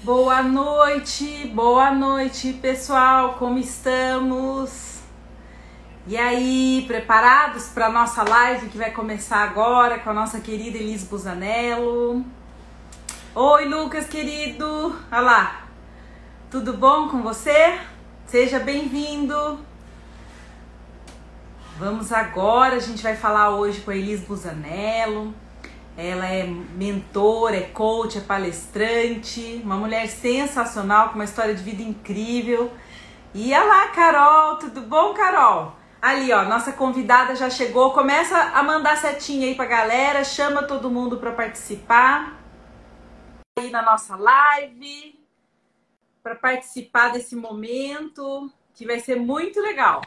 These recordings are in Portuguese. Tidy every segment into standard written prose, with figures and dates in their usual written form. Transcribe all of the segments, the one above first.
Boa noite, pessoal, como estamos? E aí, preparados para a nossa live que vai começar agora com a nossa querida Elis Busanello? Oi, Lucas, querido! Olha lá, tudo bom com você? Seja bem-vindo! Vamos agora, a gente vai falar hoje com a Elis Busanello. Ela é mentora, é coach, é palestrante, uma mulher sensacional, com uma história de vida incrível. E olha lá, Carol, tudo bom, Carol? Ali, ó, nossa convidada já chegou. Começa a mandar setinha aí pra galera, chama todo mundo para participar aí na nossa live, para participar desse momento, que vai ser muito legal.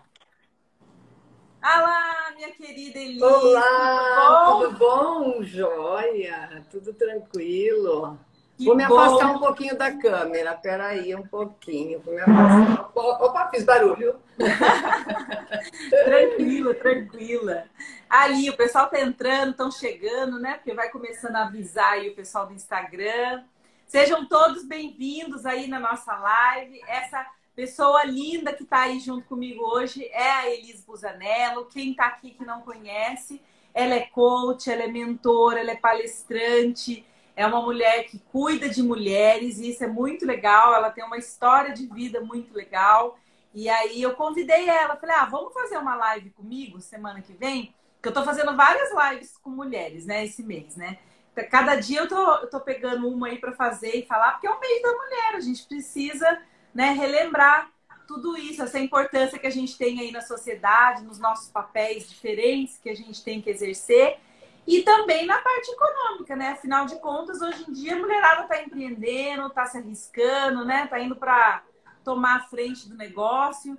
Olá, minha querida Elis. Olá, tudo bom? Joia, tudo tranquilo. Vou me afastar um pouquinho da câmera, peraí, um pouquinho. Vou me afastar. Opa, fiz barulho. Tranquila. Ali, o pessoal tá entrando, estão chegando, né? Porque vai começando a avisar aí o pessoal do Instagram. Sejam todos bem-vindos aí na nossa live. Essa pessoa linda que está aí junto comigo hoje é a Elis Busanello. Quem está aqui que não conhece, ela é coach, ela é mentora, ela é palestrante, é uma mulher que cuida de mulheres e isso é muito legal. Ela tem uma história de vida muito legal. E aí eu convidei ela, falei, vamos fazer uma live comigo semana que vem? Porque eu tô fazendo várias lives com mulheres, né, esse mês, né? Cada dia eu tô pegando uma aí para fazer e falar, porque é o mês da mulher, a gente precisa, né, relembrar tudo isso, essa importância que a gente tem aí na sociedade, nos nossos papéis diferentes que a gente tem que exercer e também na parte econômica, né? Afinal de contas, hoje em dia a mulherada tá empreendendo, tá se arriscando, né? Tá indo para tomar a frente do negócio.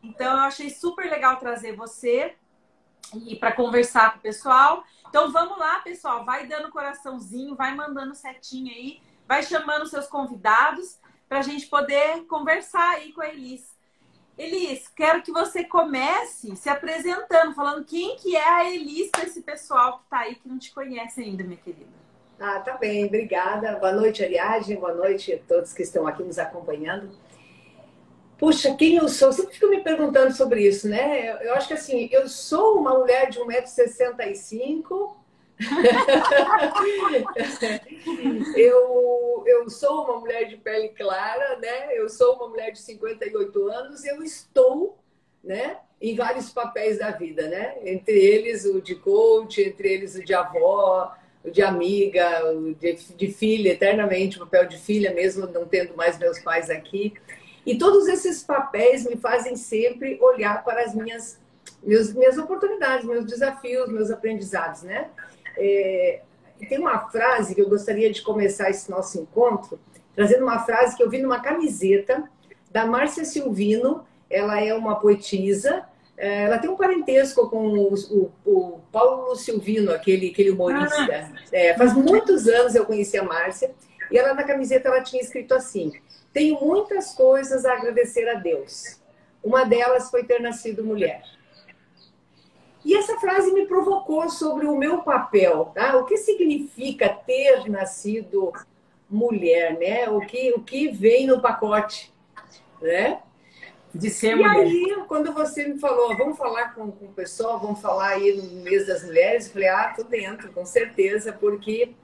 Então eu achei super legal trazer você e para conversar com o pessoal. Então vamos lá, pessoal, vai dando coraçãozinho, vai mandando setinha aí, vai chamando seus convidados para a gente poder conversar aí com a Elis. Elis, quero que você comece se apresentando, falando quem que é a Elis para esse pessoal que está aí que não te conhece ainda, minha querida. Tá bem, obrigada. Boa noite, Ariadne, boa noite a todos que estão aqui nos acompanhando. Puxa, quem eu sou? Sempre fico me perguntando sobre isso, né? Eu acho que assim, eu sou uma mulher de 1,65 m. Eu sou uma mulher de pele clara, né? Eu sou uma mulher de 58 anos. Eu estou, né, em vários papéis da vida, né? Entre eles o de coach, entre eles o de avó, o de amiga, o de filha, eternamente o papel de filha, mesmo não tendo mais meus pais aqui. E todos esses papéis me fazem sempre olhar para as minhas oportunidades, meus desafios, meus aprendizados, né? Tem uma frase que eu gostaria de começar esse nosso encontro, trazendo uma frase que eu vi numa camiseta da Márcia Silvino. Ela é uma poetisa, ela tem um parentesco com o Paulo Silvino, aquele humorista. Faz muitos anos eu conheci a Márcia, e ela na camiseta ela tinha escrito assim: tenho muitas coisas a agradecer a Deus. Uma delas foi ter nascido mulher. E essa frase me provocou sobre o meu papel, tá? O que significa ter nascido mulher, né? O que vem no pacote, né? De ser mulher. E aí, quando você me falou, vamos falar com o pessoal, vamos falar aí no mês das mulheres, eu falei, tô dentro, com certeza, porque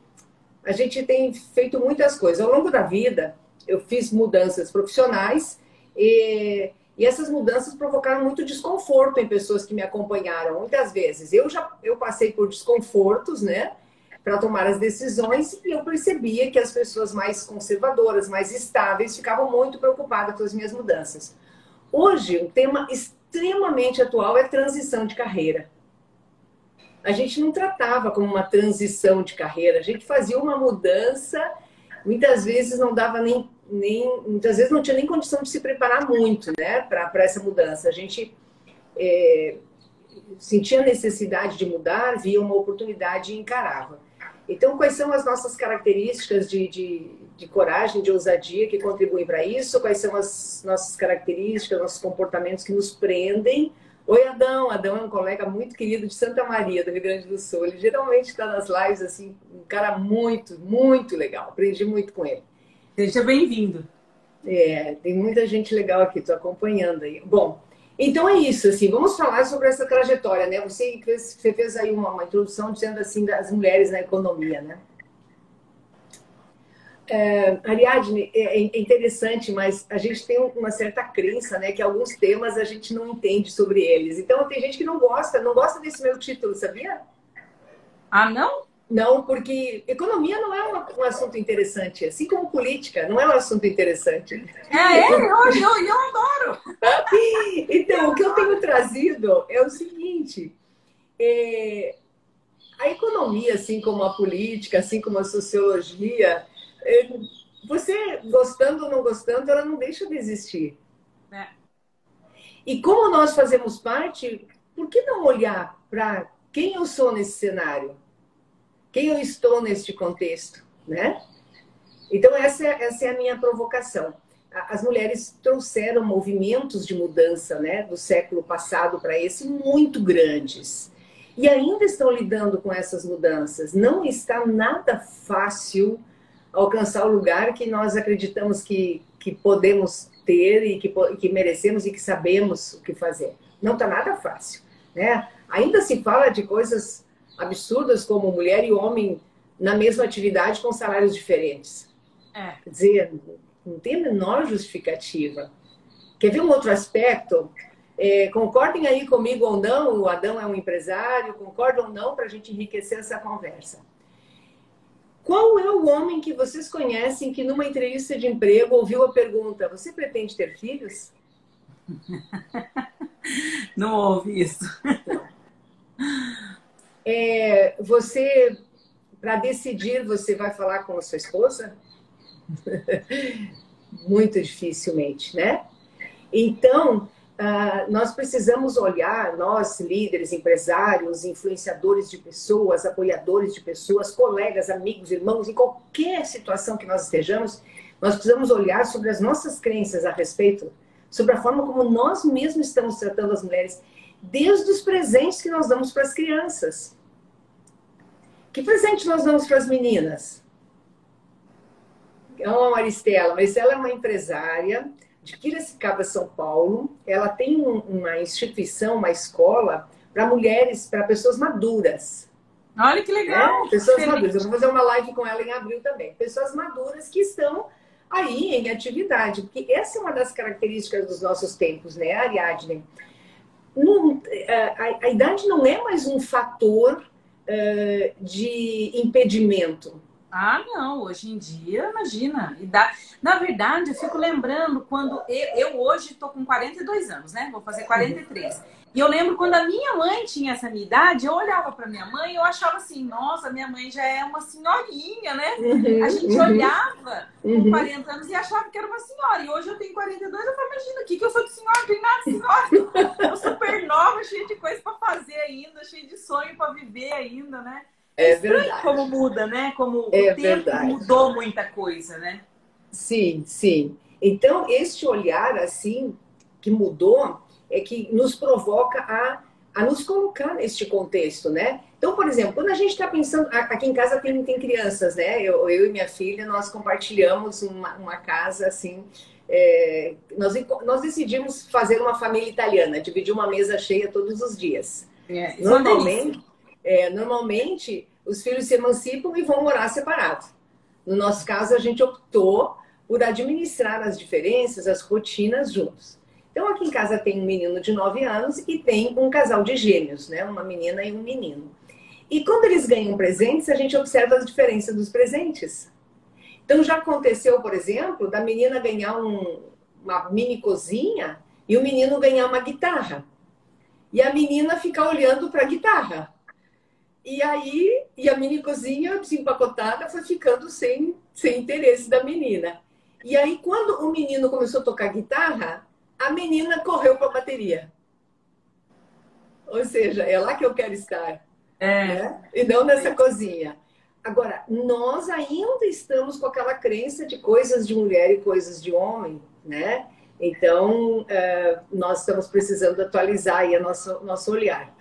a gente tem feito muitas coisas. Ao longo da vida, eu fiz mudanças profissionais e essas mudanças provocaram muito desconforto em pessoas que me acompanharam. Muitas vezes eu passei por desconfortos, né, para tomar as decisões, e eu percebia que as pessoas mais conservadoras, mais estáveis, ficavam muito preocupadas com as minhas mudanças. Hoje, um tema extremamente atual é transição de carreira. A gente não tratava como uma transição de carreira, a gente fazia uma mudança, muitas vezes não dava muitas vezes não tinha nem condição de se preparar muito, né, para essa mudança. A gente sentia a necessidade de mudar, via uma oportunidade e encarava. Então, quais são as nossas características de coragem, de ousadia que contribuem para isso? Quais são as nossas características, nossos comportamentos que nos prendem? Oi, Adão. Adão é um colega muito querido de Santa Maria, do Rio Grande do Sul. Ele geralmente está nas lives, assim, um cara muito, muito legal. Aprendi muito com ele. Seja bem-vindo. Tem muita gente legal aqui, estou acompanhando aí. Bom, então é isso, assim, vamos falar sobre essa trajetória, né? Você fez aí uma introdução dizendo assim das mulheres na economia, né? Ariadne, é interessante, mas a gente tem uma certa crença, né, que alguns temas a gente não entende sobre eles. Então tem gente que não gosta desse meu título, sabia? Ah, não? Não, porque economia não é um assunto interessante, assim como política, não é um assunto interessante. Eu adoro! Então, o que eu tenho trazido é o seguinte: a economia, assim como a política, assim como a sociologia, você gostando ou não gostando, ela não deixa de existir. É. E como nós fazemos parte, por que não olhar para quem eu sou nesse cenário? Quem eu estou neste contexto, né? Então, essa é a minha provocação. As mulheres trouxeram movimentos de mudança, né, do século passado para esse muito grandes. E ainda estão lidando com essas mudanças. Não está nada fácil alcançar o lugar que nós acreditamos que podemos ter e que merecemos e que sabemos o que fazer. Não está nada fácil, né? Ainda se fala de coisas absurdas como mulher e homem na mesma atividade com salários diferentes. Quer dizer, não tem a menor justificativa. Quer ver um outro aspecto? Concordem aí comigo ou não, o Adão é um empresário, concordam ou não para a gente enriquecer essa conversa. Qual é o homem que vocês conhecem que numa entrevista de emprego ouviu a pergunta: você pretende ter filhos? Não ouvi isso. Você, para decidir, você vai falar com a sua esposa? Muito dificilmente, né? Então, nós precisamos olhar, nós líderes, empresários, influenciadores de pessoas, apoiadores de pessoas, colegas, amigos, irmãos, em qualquer situação que nós estejamos, nós precisamos olhar sobre as nossas crenças a respeito, sobre a forma como nós mesmos estamos tratando as mulheres, desde os presentes que nós damos para as crianças. Que presente nós damos para as meninas? A Maristela. A Maristela é uma empresária de Piracicaba, São Paulo. Ela tem uma instituição, uma escola para mulheres, para pessoas maduras. Olha que legal! Pessoas maduras. Eu vou fazer uma live com ela em abril também. Pessoas maduras que estão aí em atividade. Porque essa é uma das características dos nossos tempos, né, Ariadne? A idade não é mais um fator de impedimento. Ah, não, hoje em dia, imagina. Na verdade, eu fico lembrando quando eu hoje estou com 42 anos, né? Vou fazer 43. E eu lembro quando a minha mãe tinha essa minha idade, eu olhava para minha mãe e eu achava assim, nossa, minha mãe já é uma senhorinha, né? A gente olhava com 40 anos e achava que era uma senhora. E hoje eu tenho 42, eu falo, imagina, o que eu sou de senhora? Não tem nada de senhora. Eu super nova, cheia de coisa para fazer ainda, cheia de sonho para viver ainda, né? É verdade. Como muda, né? Como o tempo mudou muita coisa, né? Sim, sim. Então, este olhar, assim, que mudou, é que nos provoca a nos colocar neste contexto, né? Então, por exemplo, quando a gente está pensando... Aqui em casa tem crianças, né? Eu e minha filha, nós compartilhamos uma casa, assim... Nós decidimos fazer uma família italiana, dividir uma mesa cheia todos os dias. Normalmente, os filhos se emancipam e vão morar separados. No nosso caso, a gente optou por administrar as diferenças, as rotinas juntos. Então, aqui em casa tem um menino de 9 anos e tem um casal de gêmeos, né? Uma menina e um menino. E quando eles ganham presentes, a gente observa as diferenças dos presentes. Então, já aconteceu, por exemplo, da menina ganhar uma mini cozinha e o menino ganhar uma guitarra. E a menina ficar olhando para a guitarra. E aí, a mini cozinha desempacotada foi ficando sem interesse da menina. E aí, quando o menino começou a tocar guitarra, a menina correu para a bateria. Ou seja, é lá que eu quero estar. Né? E não nessa cozinha. Agora, nós ainda estamos com aquela crença de coisas de mulher e coisas de homem, né? Então, nós estamos precisando atualizar aí nosso olhar.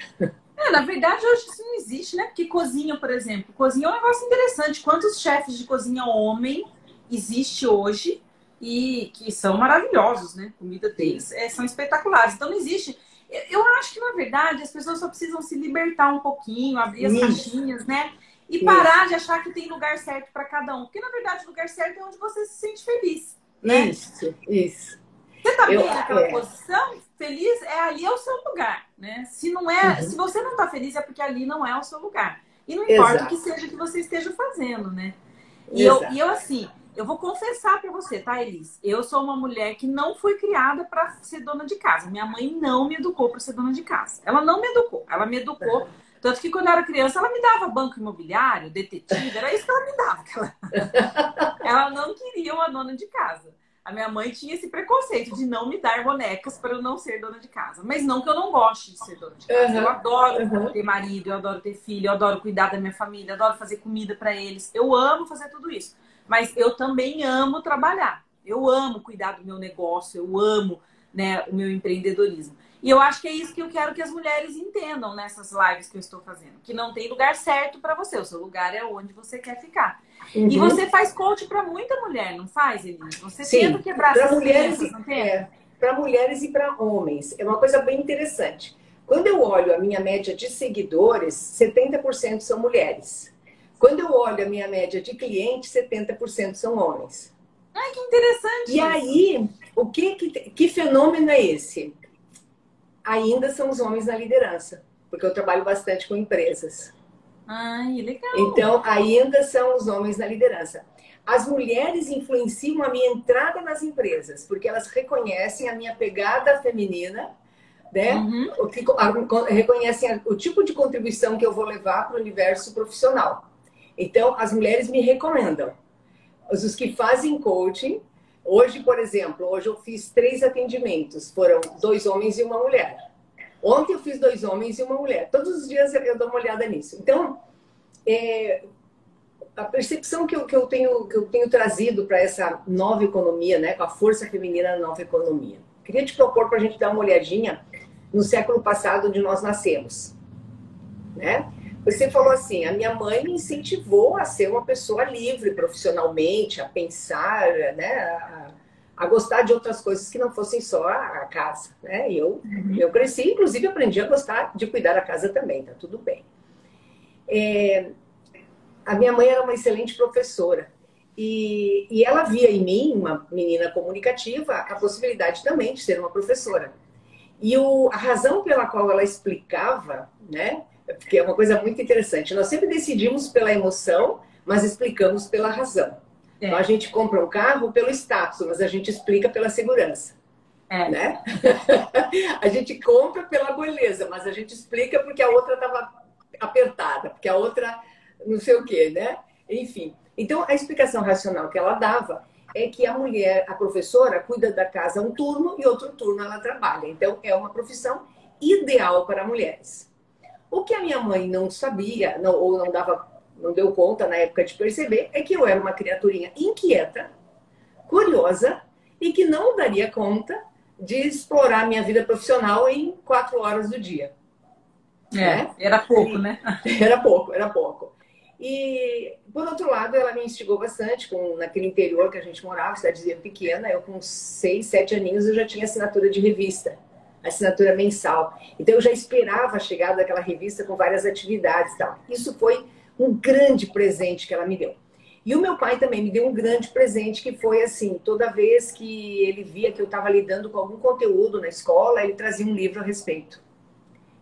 Na verdade, hoje isso não existe, né? Porque cozinha, por exemplo, cozinha é um negócio interessante. Quantos chefes de cozinha homem existe hoje e que são maravilhosos, né? A comida deles são espetaculares. Então não existe. Eu acho que, na verdade, as pessoas só precisam se libertar um pouquinho, abrir as caixinhas, né? E parar de achar que tem lugar certo para cada um. Porque, na verdade, o lugar certo é onde você se sente feliz, né? Isso. Você tá bem naquela posição, feliz, ali é o seu lugar, né? Se não é, se você não tá feliz, é porque ali não é o seu lugar. E não importa o que seja que você esteja fazendo, né? E eu assim, eu vou confessar para você, tá, Elis? Eu sou uma mulher que não fui criada para ser dona de casa. Minha mãe não me educou para ser dona de casa. Ela não me educou. Ela me educou. Tanto que quando eu era criança, ela me dava banco imobiliário, detetive, era isso que ela me dava. Ela não queria uma dona de casa. A minha mãe tinha esse preconceito de não me dar bonecas para eu não ser dona de casa. Mas não que eu não goste de ser dona de casa. Eu adoro ter marido, eu adoro ter filho, eu adoro cuidar da minha família, eu adoro fazer comida para eles. Eu amo fazer tudo isso. Mas eu também amo trabalhar. Eu amo cuidar do meu negócio, eu amo, né, o meu empreendedorismo. E eu acho que é isso que eu quero que as mulheres entendam nessas lives que eu estou fazendo. Que não tem lugar certo para você. O seu lugar é onde você quer ficar. E você faz coach para muita mulher, não faz, Elis? Você tenta quebrar essas crenças, não tem? Para mulheres e para homens. É uma coisa bem interessante. Quando eu olho a minha média de seguidores, 70% são mulheres. Quando eu olho a minha média de clientes, 70% são homens. Ai, que interessante! E aí, que fenômeno é esse? Ainda são os homens na liderança, porque eu trabalho bastante com empresas. Ai, legal! Então, ainda são os homens na liderança. As mulheres influenciam a minha entrada nas empresas, porque elas reconhecem a minha pegada feminina, né? Reconhecem o tipo de contribuição que eu vou levar para o universo profissional. Então, as mulheres me recomendam. Os que fazem coaching, hoje, por exemplo, hoje eu fiz 3 atendimentos, foram 2 homens e uma mulher. Ontem eu fiz 2 homens e uma mulher. Todos os dias eu dou uma olhada nisso. Então, a percepção que eu tenho trazido para essa nova economia, né, com a força feminina na nova economia. Queria te propor para a gente dar uma olhadinha no século passado onde nós nascemos, né? Você falou assim, a minha mãe me incentivou a ser uma pessoa livre profissionalmente, a pensar, né, a gostar de outras coisas que não fossem só a casa, né? E eu cresci, inclusive aprendi a gostar de cuidar da casa também, tá tudo bem. A minha mãe era uma excelente professora e ela via em mim, uma menina comunicativa, a possibilidade também de ser uma professora. E a razão pela qual ela explicava, né? Porque é uma coisa muito interessante. Nós sempre decidimos pela emoção, mas explicamos pela razão. Então, a gente compra um carro pelo status, mas a gente explica pela segurança. Né? A gente compra pela beleza, mas a gente explica porque a outra estava apertada, porque a outra não sei o quê, né? Enfim. Então, a explicação racional que ela dava é que a mulher, a professora, cuida da casa um turno e outro turno ela trabalha. Então, é uma profissão ideal para mulheres. O que a minha mãe não sabia, ou não deu conta na época de perceber, é que eu era uma criaturinha inquieta, curiosa, e que não daria conta de explorar minha vida profissional em 4 horas do dia. Né? Era pouco, né? Era pouco. E, por outro lado, ela me instigou bastante, naquele interior que a gente morava, cidadezinha pequena, eu com 6, 7 aninhos eu já tinha assinatura de revista. Assinatura mensal. Então eu já esperava a chegada daquela revista com várias atividades e tal. Isso foi um grande presente que ela me deu. E o meu pai também me deu um grande presente que foi assim, toda vez que ele via que eu estava lidando com algum conteúdo na escola, ele trazia um livro a respeito.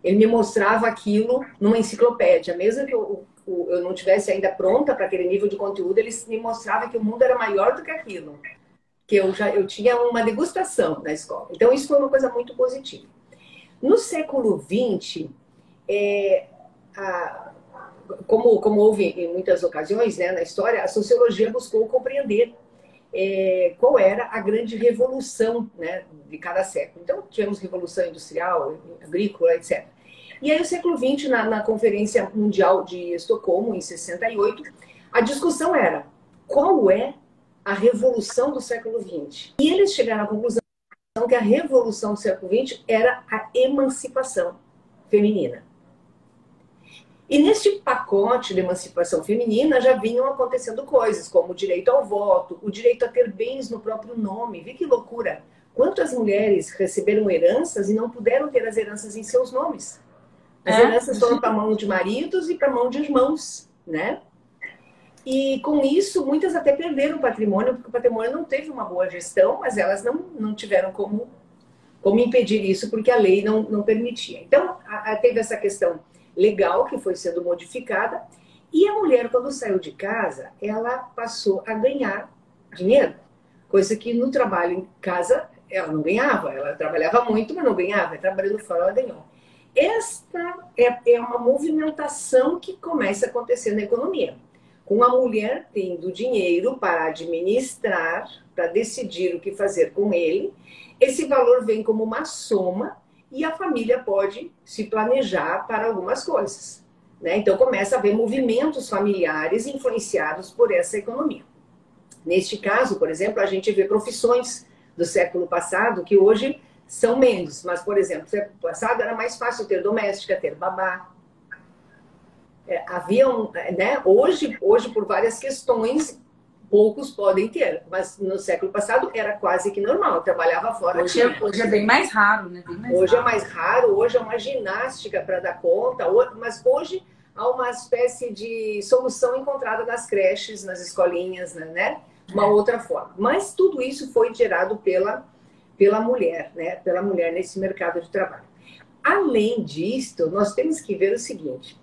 Ele me mostrava aquilo numa enciclopédia. Mesmo que eu não tivesse ainda pronta para aquele nível de conteúdo, ele me mostrava que o mundo era maior do que aquilo. Que eu tinha uma degustação na escola. Então, isso foi uma coisa muito positiva. No século XX, como houve em muitas ocasiões, né, na história, a sociologia buscou compreender qual era a grande revolução, né, de cada século. Então, tivemos revolução industrial, agrícola, etc. E aí, o século XX, na Conferência Mundial de Estocolmo, em 68, a discussão era qual é a revolução do século XX. E eles chegaram à conclusão que a revolução do século XX era a emancipação feminina. E neste pacote de emancipação feminina já vinham acontecendo coisas, como o direito ao voto, o direito a ter bens no próprio nome. Vê que loucura! Quantas mulheres receberam heranças e não puderam ter as heranças em seus nomes? As heranças foram para a mão de maridos e para a mão de irmãos, né? E com isso, muitas até perderam o patrimônio, porque o patrimônio não teve uma boa gestão, mas elas não tiveram como impedir isso, porque a lei não permitia. Então, teve essa questão legal que foi sendo modificada, e a mulher, quando saiu de casa, ela passou a ganhar dinheiro, coisa que no trabalho em casa ela não ganhava, ela trabalhava muito, mas não ganhava, trabalhando fora ela ganhou. Esta é uma movimentação que começa a acontecer na economia, com a mulher tendo dinheiro para administrar, para decidir o que fazer com ele. Esse valor vem como uma soma e a família pode se planejar para algumas coisas, né? Então começa a haver movimentos familiares influenciados por essa economia. Neste caso, por exemplo, a gente vê profissões do século passado que hoje são menos, mas, por exemplo, no século passado era mais fácil ter doméstica, ter babá. Né? Hoje, por várias questões, poucos podem ter, mas no século passado era quase que normal, trabalhava fora. Hoje é bem mais raro, né? Hoje é mais raro, hoje é uma ginástica para dar conta, mas hoje há uma espécie de solução encontrada nas creches, nas escolinhas, né? Uma outra forma. Mas tudo isso foi gerado pela mulher, né? Pela mulher nesse mercado de trabalho. Além disto, nós temos que ver o seguinte,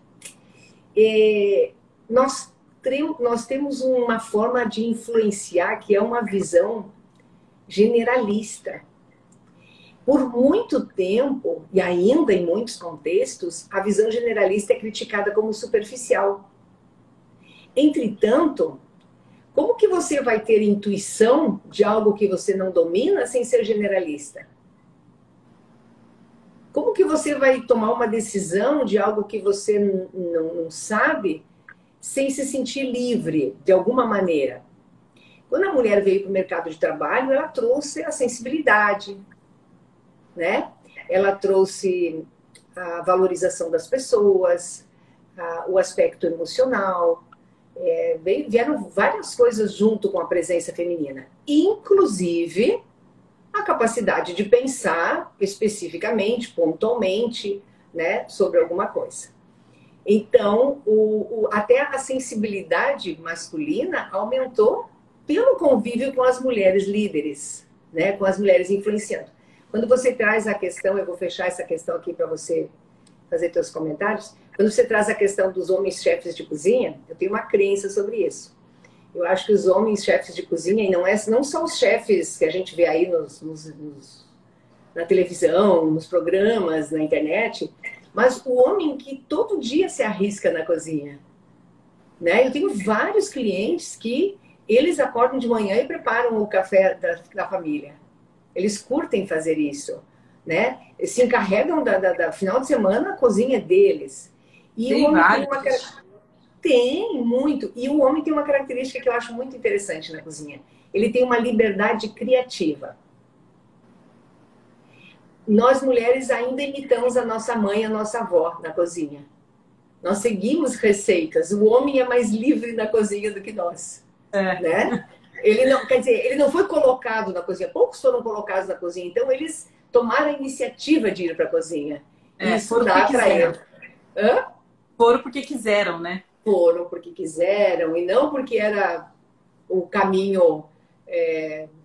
nós temos uma forma de influenciar que é uma visão generalista. Por muito tempo, e ainda em muitos contextos, a visão generalista é criticada como superficial. Entretanto, como que você vai ter intuição de algo que você não domina sem ser generalista? Como que você vai tomar uma decisão de algo que você não sabe sem se sentir livre, de alguma maneira? Quando a mulher veio para o mercado de trabalho, ela trouxe a sensibilidade, né? Ela trouxe a valorização das pessoas, o aspecto emocional. Vieram várias coisas junto com a presença feminina, inclusive a capacidade de pensar especificamente, pontualmente, né, sobre alguma coisa. Então, até a sensibilidade masculina aumentou pelo convívio com as mulheres líderes, né, com as mulheres influenciando. Quando você traz a questão, eu vou fechar essa questão aqui para você fazer seus comentários. Quando você traz a questão dos homens chefes de cozinha, eu tenho uma crença sobre isso. Eu acho que os homens chefes de cozinha, e não são os chefes que a gente vê aí na televisão, nos programas, na internet, mas o homem que todo dia se arrisca na cozinha, né? Eu tenho vários clientes que eles acordam de manhã e preparam o café da família. Eles curtem fazer isso, né? Eles se encarregam da final de semana, a cozinha é deles. E tem o homem vários. Tem muito. E o homem tem uma característica que eu acho muito interessante na cozinha. Ele tem uma liberdade criativa. Nós mulheres ainda imitamos a nossa mãe, a nossa avó na cozinha. Nós seguimos receitas. O homem é mais livre na cozinha do que nós, né? Ele não foi colocado na cozinha. Poucos foram colocados na cozinha. Então eles tomaram a iniciativa de ir para a cozinha. Isso dá para eles. Foram porque quiseram, né? Foram porque quiseram e não porque era o caminho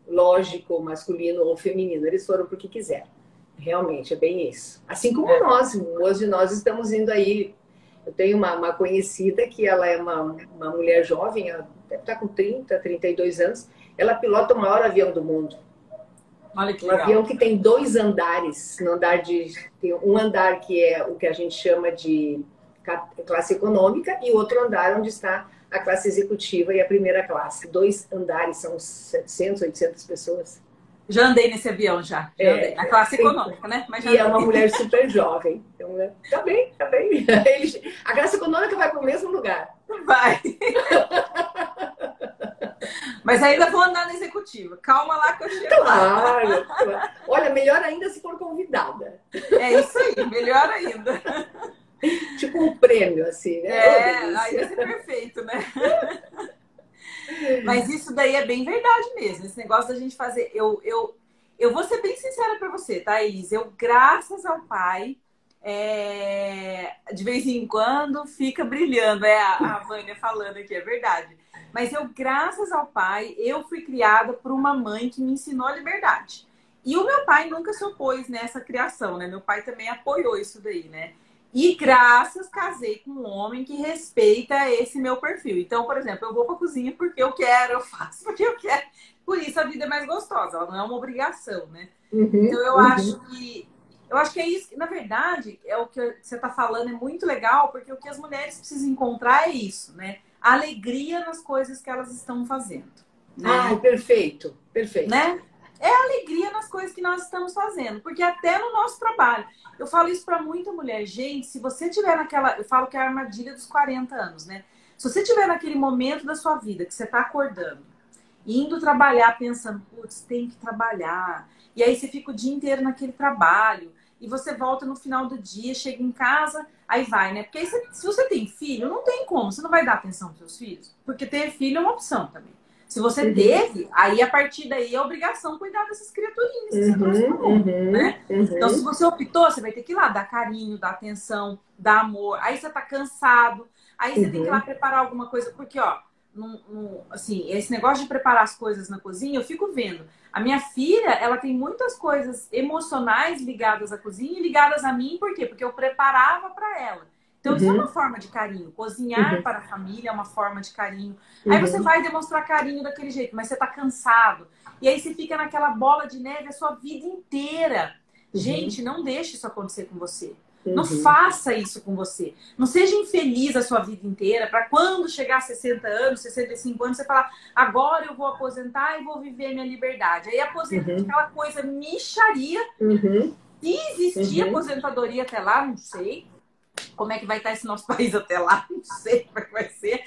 lógico, masculino ou feminino. Eles foram porque quiseram. Realmente, é bem isso. Assim como nós. Hoje nós estamos indo aí. Eu tenho uma conhecida que ela é uma mulher jovem, ela deve estar com 30, 32 anos. Ela pilota o maior avião do mundo. Olha que legal. Um avião que tem 2 andares. Tem um andar que é o que a gente chama de classe econômica e outro andar onde está a classe executiva e a primeira classe. 2 andares, são 700, 800 pessoas. Já andei nesse avião, já andei. Na classe econômica, né? Mas e é uma mulher super jovem. Então, tá bem. A classe econômica vai para o mesmo lugar. Vai. Mas ainda vou andar na executiva. Calma lá que eu chego lá. Olha, melhor ainda se for convidada. É isso aí, melhor ainda. Tipo um prêmio, assim, né? É, aí vai ser perfeito, né? Mas isso daí é bem verdade mesmo. Esse negócio da gente fazer. Eu vou ser bem sincera pra você, Thaís. Eu, graças ao pai, de vez em quando fica brilhando. É a Vânia falando aqui, é verdade. Mas eu, graças ao pai, eu fui criada por uma mãe que me ensinou a liberdade. E o meu pai nunca se opôs nessa criação, né? Meu pai também apoiou isso daí, né? E graças, casei com um homem que respeita esse meu perfil. Então, por exemplo, eu vou pra cozinha porque eu quero, eu faço porque eu quero. Por isso a vida é mais gostosa, ela não é uma obrigação, né? Então eu acho que é isso, que, na verdade, é o que você está falando, é muito legal, porque o que as mulheres precisam encontrar é isso, né? Alegria nas coisas que elas estão fazendo, Ai, né? perfeito, perfeito. Né? É alegria nas coisas que nós estamos fazendo, porque até no nosso trabalho. Eu falo isso para muita mulher, gente, se você tiver naquela, eu falo que é a armadilha dos 40 anos, né? Se você tiver naquele momento da sua vida que você está acordando, indo trabalhar pensando, putz, tem que trabalhar. E aí você fica o dia inteiro naquele trabalho. E você volta no final do dia, chega em casa, aí vai, né? Porque aí se você tem filho, não tem como. Você não vai dar atenção aos seus filhos. Porque ter filho é uma opção também. Se você teve, aí a partir daí é obrigação cuidar dessas criaturinhas que você trouxe pro mundo, né? Então, se você optou, você vai ter que ir lá dar carinho, dar atenção, dar amor. Aí você tá cansado, aí você tem que ir lá preparar alguma coisa. Porque, ó, assim, esse negócio de preparar as coisas na cozinha, eu fico vendo. A minha filha, ela tem muitas coisas emocionais ligadas à cozinha e ligadas a mim, por quê? Porque eu preparava para ela. Então, isso é uma forma de carinho. Cozinhar para a família é uma forma de carinho. Aí você vai demonstrar carinho daquele jeito, mas você tá cansado. E aí você fica naquela bola de neve a sua vida inteira. Gente, não deixe isso acontecer com você. Não faça isso com você. Não seja infeliz a sua vida inteira para quando chegar a 60 anos, 65 anos, você falar, agora eu vou aposentar e vou viver minha liberdade. Aí aposenta aquela coisa mixaria. Se existir aposentadoria até lá, não sei. Como é que vai estar esse nosso país até lá? Não sei como é que vai ser.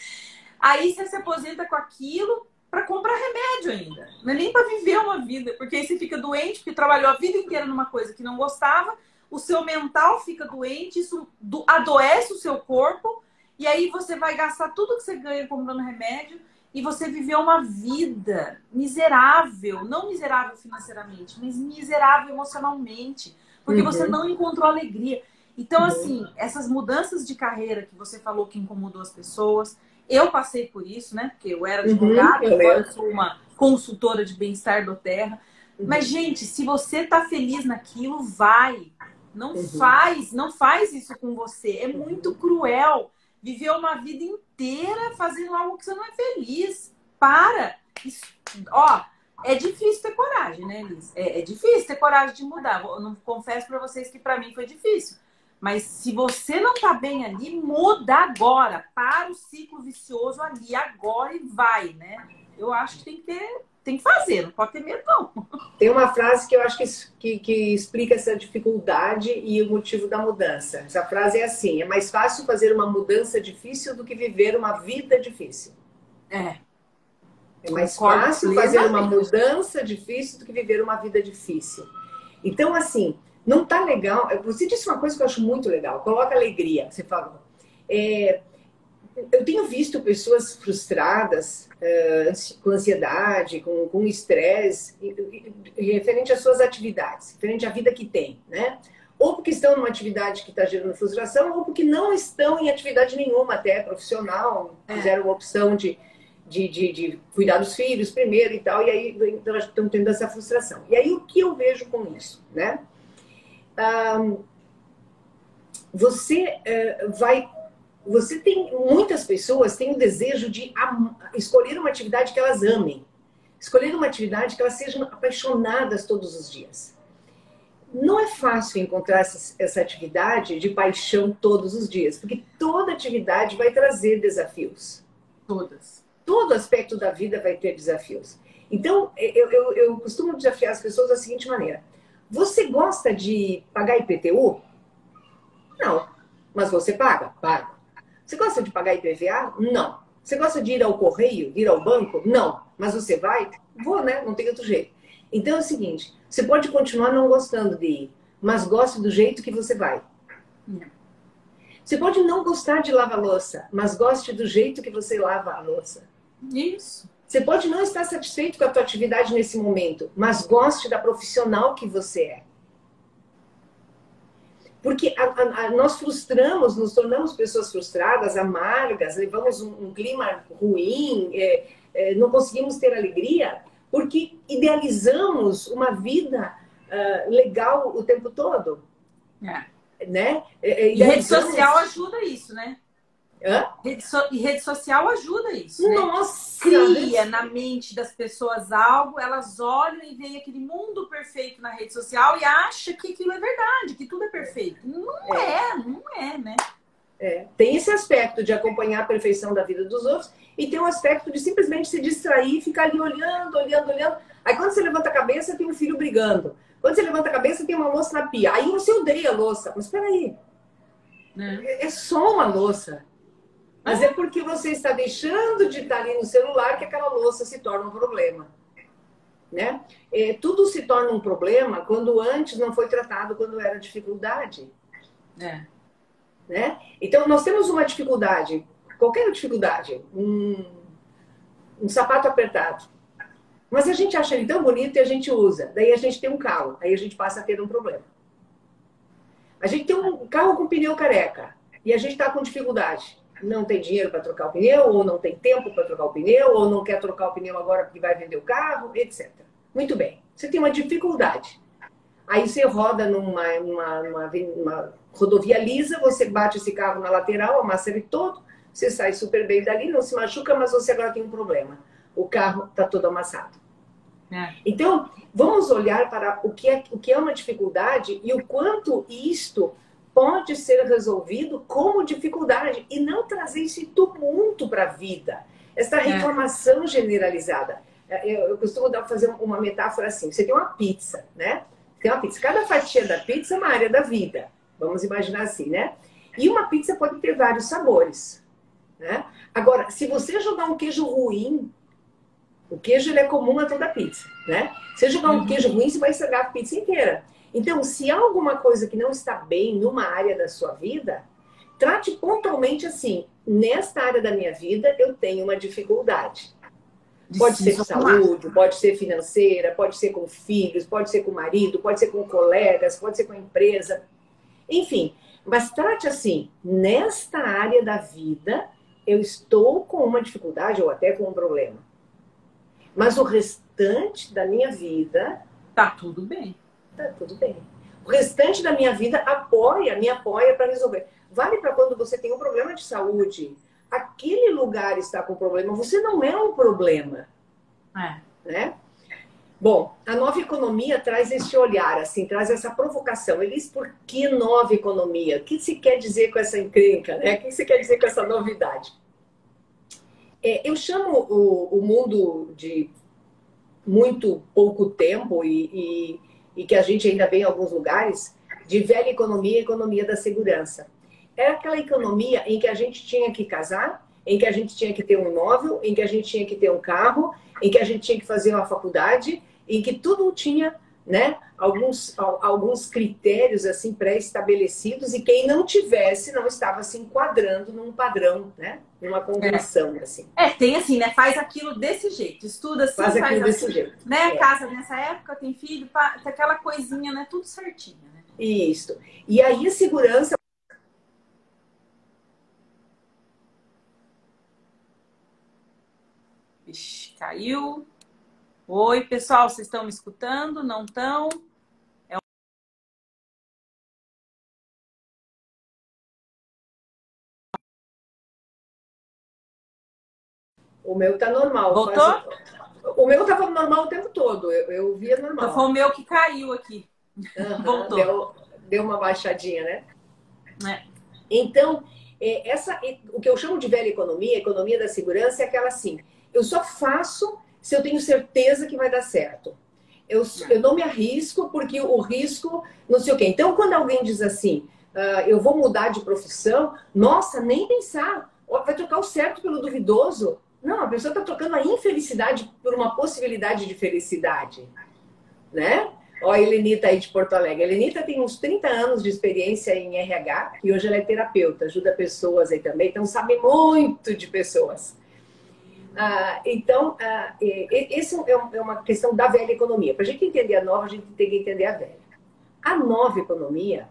Aí você se aposenta com aquilo para comprar remédio ainda. Não é nem para viver uma vida. Porque aí você fica doente, porque trabalhou a vida inteira numa coisa que não gostava. O seu mental fica doente, isso adoece o seu corpo. E aí você vai gastar tudo que você ganha comprando remédio. E você viveu uma vida miserável. Não miserável financeiramente, mas miserável emocionalmente. Porque você não encontrou alegria. Então, assim, essas mudanças de carreira que você falou que incomodou as pessoas, eu passei por isso, né? Porque eu era advogada, agora eu sou uma consultora de bem-estar do Terra. Mas, gente, se você tá feliz naquilo, vai. Não faz isso com você. É muito cruel viver uma vida inteira fazendo algo que você não é feliz. Para! Isso, ó, é difícil ter coragem, né, Liz? É difícil ter coragem de mudar. Eu não confesso para vocês que para mim foi difícil. Mas se você não tá bem ali, muda agora. Para o ciclo vicioso ali agora e vai, né? Eu acho que tem que fazer, não pode ter medo, não. Tem uma frase que eu acho que explica essa dificuldade e o motivo da mudança. Essa frase é assim: é mais fácil fazer uma mudança difícil do que viver uma vida difícil. É mais fácil fazer uma mudança difícil do que viver uma vida difícil. Então, assim, não tá legal. Você disse uma coisa que eu acho muito legal. Coloca alegria, você falou. Eu tenho visto pessoas frustradas, com ansiedade, com estresse, referente às suas atividades, referente à vida que tem, né? Ou porque estão numa atividade que está gerando frustração, ou porque não estão em atividade nenhuma, até profissional, fizeram uma opção de cuidar dos filhos primeiro e tal, e aí então, estão tendo essa frustração. E aí o que eu vejo com isso, né? Você tem, muitas pessoas têm o desejo de escolher uma atividade que elas amem, escolher uma atividade que elas sejam apaixonadas todos os dias. Não é fácil encontrar essa atividade de paixão todos os dias, porque toda atividade vai trazer desafios. Todo aspecto da vida vai ter desafios. Então, eu costumo desafiar as pessoas da seguinte maneira: você gosta de pagar IPTU? Não. Mas você paga? Paga. Você gosta de pagar IPVA? Não. Você gosta de ir ao correio, ir ao banco? Não. Mas você vai? Vou, né? Não tem outro jeito. Então é o seguinte: você pode continuar não gostando de ir, mas goste do jeito que você vai. Você pode não gostar de lavar louça, mas goste do jeito que você lava a louça. Isso. Você pode não estar satisfeito com a tua atividade nesse momento, mas goste da profissional que você é. Porque nós frustramos, nos tornamos pessoas frustradas, amargas, levamos um clima ruim, não conseguimos ter alegria, porque idealizamos uma vida legal o tempo todo. Né? E rede social ajuda isso, né? Hã? E rede social ajuda isso, Nossa! Né? Cria na mente das pessoas algo, elas olham e veem aquele mundo perfeito na rede social e acham que aquilo é verdade, que tudo é perfeito. Não é, né? Tem esse aspecto de acompanhar a perfeição da vida dos outros e tem um aspecto de simplesmente se distrair e ficar ali olhando. Aí quando você levanta a cabeça, tem um filho brigando. Quando você levanta a cabeça, tem uma louça na pia. Aí você odeia a louça. Mas peraí. É só uma louça. Mas é porque você está deixando de estar ali no celular que aquela louça se torna um problema. Né? Tudo se torna um problema quando antes não foi tratado, quando era dificuldade. Né? Então, nós temos uma dificuldade, qualquer dificuldade, um sapato apertado. Mas a gente acha ele tão bonito e a gente usa. Daí a gente tem um carro, aí a gente passa a ter um problema. A gente tem um carro com pneu careca e a gente está com dificuldade. Não tem dinheiro para trocar o pneu, ou não tem tempo para trocar o pneu, ou não quer trocar o pneu agora porque vai vender o carro, etc. Muito bem, você tem uma dificuldade. Aí você roda numa rodovia lisa, você bate esse carro na lateral, amassa ele todo, você sai super bem dali, não se machuca, mas você agora tem um problema. O carro está todo amassado. Então, vamos olhar para o que é uma dificuldade e o quanto isto pode ser resolvido como dificuldade e não trazer esse tumulto para a vida. Essa reclamação generalizada. Eu costumo fazer uma metáfora assim. Você tem uma pizza, né? Tem uma pizza. Cada fatia da pizza é uma área da vida. Vamos imaginar assim, né? E uma pizza pode ter vários sabores. Né? Agora, se você jogar um queijo ruim, o queijo ele é comum a toda pizza, né? Se você jogar um queijo ruim, você vai estragar a pizza inteira. Então, se há alguma coisa que não está bem numa área da sua vida, trate pontualmente assim, nesta área da minha vida eu tenho uma dificuldade. Pode ser saúde, pode ser financeira, pode ser com filhos, pode ser com marido, pode ser com colegas, pode ser com a empresa. Enfim, mas trate assim, nesta área da vida eu estou com uma dificuldade ou até com um problema. Mas o restante da minha vida... Tá tudo bem. Tá tudo bem. O restante da minha vida me apoia para resolver. Vale para quando você tem um problema de saúde. Aquele lugar está com problema. Você não é um problema. Né? Bom, a nova economia traz esse olhar, assim, traz essa provocação. Ele diz, por que nova economia? O que se quer dizer com essa encrenca? Né? O que se quer dizer com essa novidade? Eu chamo o mundo de muito pouco tempo e que a gente ainda vê em alguns lugares, de velha economia, economia da segurança. Era aquela economia em que a gente tinha que casar, em que a gente tinha que ter um imóvel, em que a gente tinha que ter um carro, em que a gente tinha que fazer uma faculdade, em que tudo tinha, né, alguns critérios assim pré-estabelecidos e quem não tivesse não estava se enquadrando num padrão, né, numa convenção assim. Tem assim, né, faz aquilo desse jeito, estuda assim, faz aquilo desse jeito, né, casa nessa época, tem filho, aquela coisinha, né, tudo certinho, né? Isso. E aí a segurança caiu. Oi, pessoal, vocês estão me escutando? Não estão? O meu tá normal. Voltou? O meu tava normal o tempo todo. Eu via normal. Então foi o meu que caiu aqui. Voltou. Deu uma baixadinha, né? Então, o que eu chamo de velha economia, economia da segurança, é aquela assim, eu só faço se eu tenho certeza que vai dar certo. Eu não me arrisco porque o risco não sei o quê. Então, quando alguém diz assim, eu vou mudar de profissão, nossa, nem pensar. Vai trocar o certo pelo duvidoso. Não, a pessoa está trocando a infelicidade por uma possibilidade de felicidade. Né? Ó, a Helenita aí de Porto Alegre. A Helenita tem uns 30 anos de experiência em RH e hoje ela é terapeuta, ajuda pessoas aí também, então sabe muito de pessoas. Esse é uma questão da velha economia. Para a gente entender a nova, a gente tem que entender a velha. A nova economia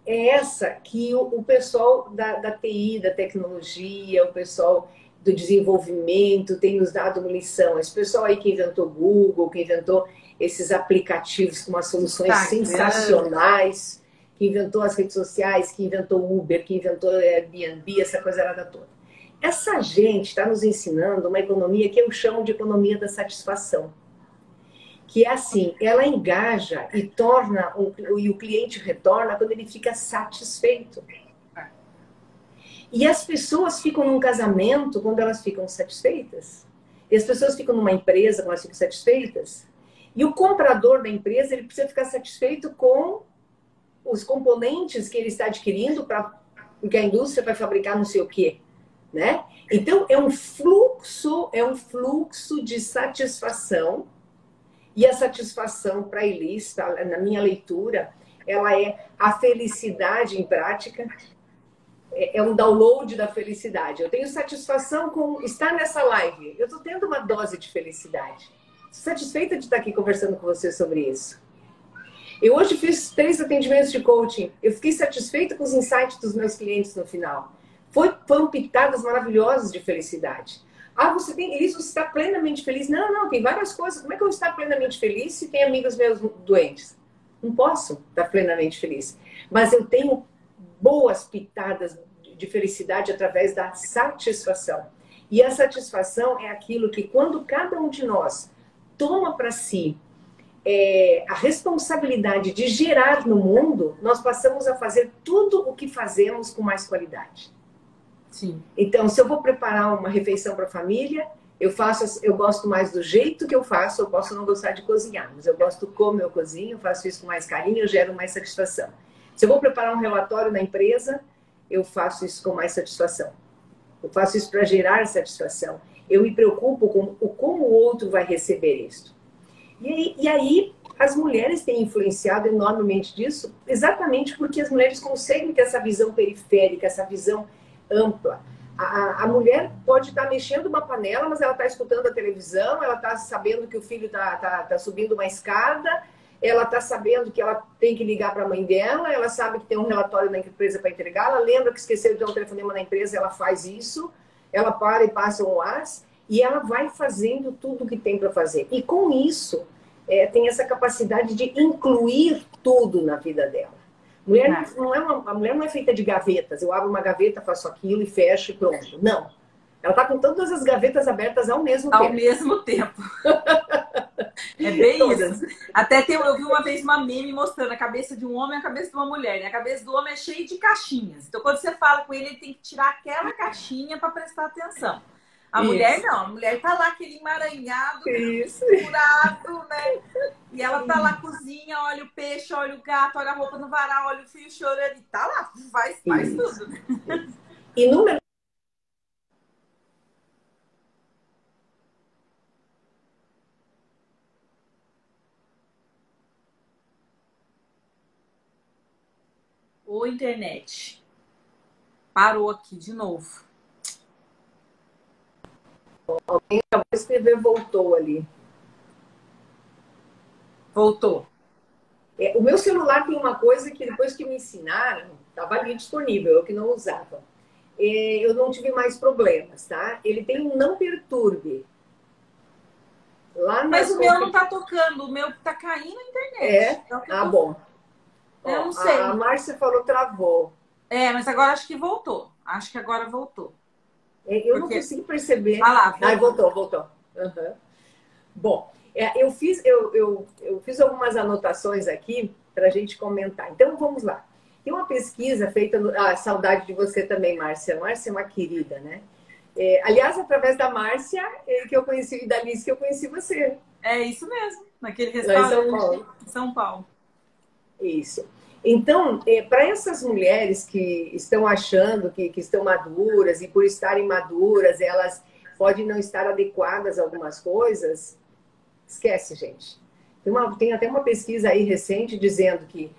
é essa que o pessoal da TI, da tecnologia, o pessoal do desenvolvimento tem nos dado uma lição. Esse pessoal aí que inventou Google, que inventou esses aplicativos com umas soluções sensacionais, que inventou as redes sociais, que inventou Uber, que inventou Airbnb, essa coisa errada toda. Essa gente está nos ensinando uma economia que eu chamo de economia da satisfação. Que é assim, ela engaja e e o cliente retorna quando ele fica satisfeito. E as pessoas ficam num casamento quando elas ficam satisfeitas. E as pessoas ficam numa empresa quando elas ficam satisfeitas. E o comprador da empresa, ele precisa ficar satisfeito com os componentes que ele está adquirindo porque a indústria vai fabricar não sei o quê, né? Então, é um fluxo de satisfação. E a satisfação para a Elis, na minha leitura, ela é a felicidade em prática, é um download da felicidade. Eu tenho satisfação com estar nessa live. Eu estou tendo uma dose de felicidade. Estou satisfeita de estar aqui conversando com você sobre isso. Eu hoje fiz 3 atendimentos de coaching. Eu fiquei satisfeita com os insights dos meus clientes no final. Foram pitadas maravilhosas de felicidade. Você tem isso, você está plenamente feliz? Não, tem várias coisas. Como é que eu vou estar plenamente feliz se tem amigos meus doentes? Não posso estar plenamente feliz. Mas eu tenho boas pitadas de felicidade através da satisfação. E a satisfação é aquilo que, quando cada um de nós toma para si a responsabilidade de gerar no mundo, nós passamos a fazer tudo o que fazemos com mais qualidade. Sim. Então, se eu vou preparar uma refeição para a família, eu gosto mais do jeito que eu faço. Eu posso não gostar de cozinhar, mas eu gosto como eu cozinho, eu faço isso com mais carinho, eu gero mais satisfação. Se eu vou preparar um relatório na empresa, eu faço isso com mais satisfação. Eu faço isso para gerar satisfação. Eu me preocupo com como o outro vai receber isso. E aí, as mulheres têm influenciado enormemente disso, exatamente porque as mulheres conseguem ter essa visão periférica, essa visão ampla. A mulher pode estar mexendo uma panela, mas ela está escutando a televisão, ela está sabendo que o filho está subindo uma escada, ela está sabendo que ela tem que ligar para a mãe dela, ela sabe que tem um relatório na empresa para entregar, ela lembra que esqueceu de dar um telefonema na empresa, ela faz isso, ela para e passa um WhatsApp, e ela vai fazendo tudo o que tem para fazer. E com isso, tem essa capacidade de incluir tudo na vida dela. A mulher não é feita de gavetas. Eu abro uma gaveta, faço aquilo e fecho e pronto. Não. Ela está com todas as gavetas abertas ao mesmo tempo. Ao mesmo tempo. É bem isso. Até eu vi uma vez uma meme mostrando a cabeça de um homem e a cabeça de uma mulher. E a cabeça do homem é cheia de caixinhas. Então, quando você fala com ele, ele tem que tirar aquela caixinha para prestar atenção. A mulher não, a mulher tá lá aquele emaranhado, furado, né? E ela tá lá, cozinha, olha o peixe, olha o gato, olha a roupa no varal, olha o filho chorando e tá lá, faz tudo. E número... Ô, internet. Parou aqui de novo. Alguém acabou de escrever, voltou ali. Voltou. O meu celular tem uma coisa que depois que me ensinaram, estava ali disponível, eu que não usava. Eu não tive mais problemas, tá? Ele tem um não perturbe. Mas o meu não tá tocando, o meu tá caindo na internet. Bom. Eu não sei. A Márcia falou travou. Mas agora acho que voltou. Acho que agora voltou. Eu não consigo perceber. Lá, voltou. Uhum. Bom, eu fiz algumas anotações aqui para a gente comentar. Então, vamos lá. Tem uma pesquisa feita... saudade de você também, Márcia. Márcia é uma querida, né? Aliás, através da Márcia, que eu conheci, e da Liz, que eu conheci você. É isso mesmo. Naquele restaurante em São Paulo. Isso. Então, para essas mulheres que estão achando que estão maduras e por estarem maduras, elas podem não estar adequadas a algumas coisas, esquece, gente. Tem até uma pesquisa aí recente dizendo que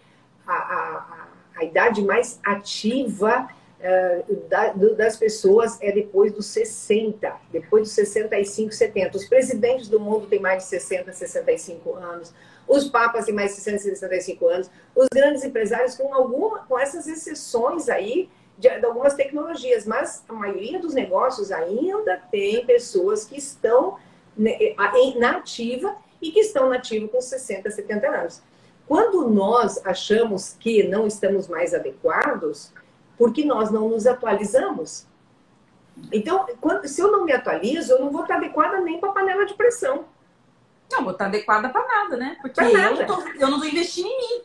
a idade mais ativa das pessoas é depois dos 60, depois dos 65, 70. Os presidentes do mundo têm mais de 60, 65 anos, os papas têm mais de 60, 65 anos, os grandes empresários com essas exceções aí de algumas tecnologias, mas a maioria dos negócios ainda tem pessoas que estão na ativa e que estão na ativa com 60, 70 anos. Quando nós achamos que não estamos mais adequados, porque nós não nos atualizamos. Então, se eu não me atualizo, eu não vou estar adequada nem para a panela de pressão. Não, vou estar adequada para nada, né? Porque nada. Eu não estou investindo em mim.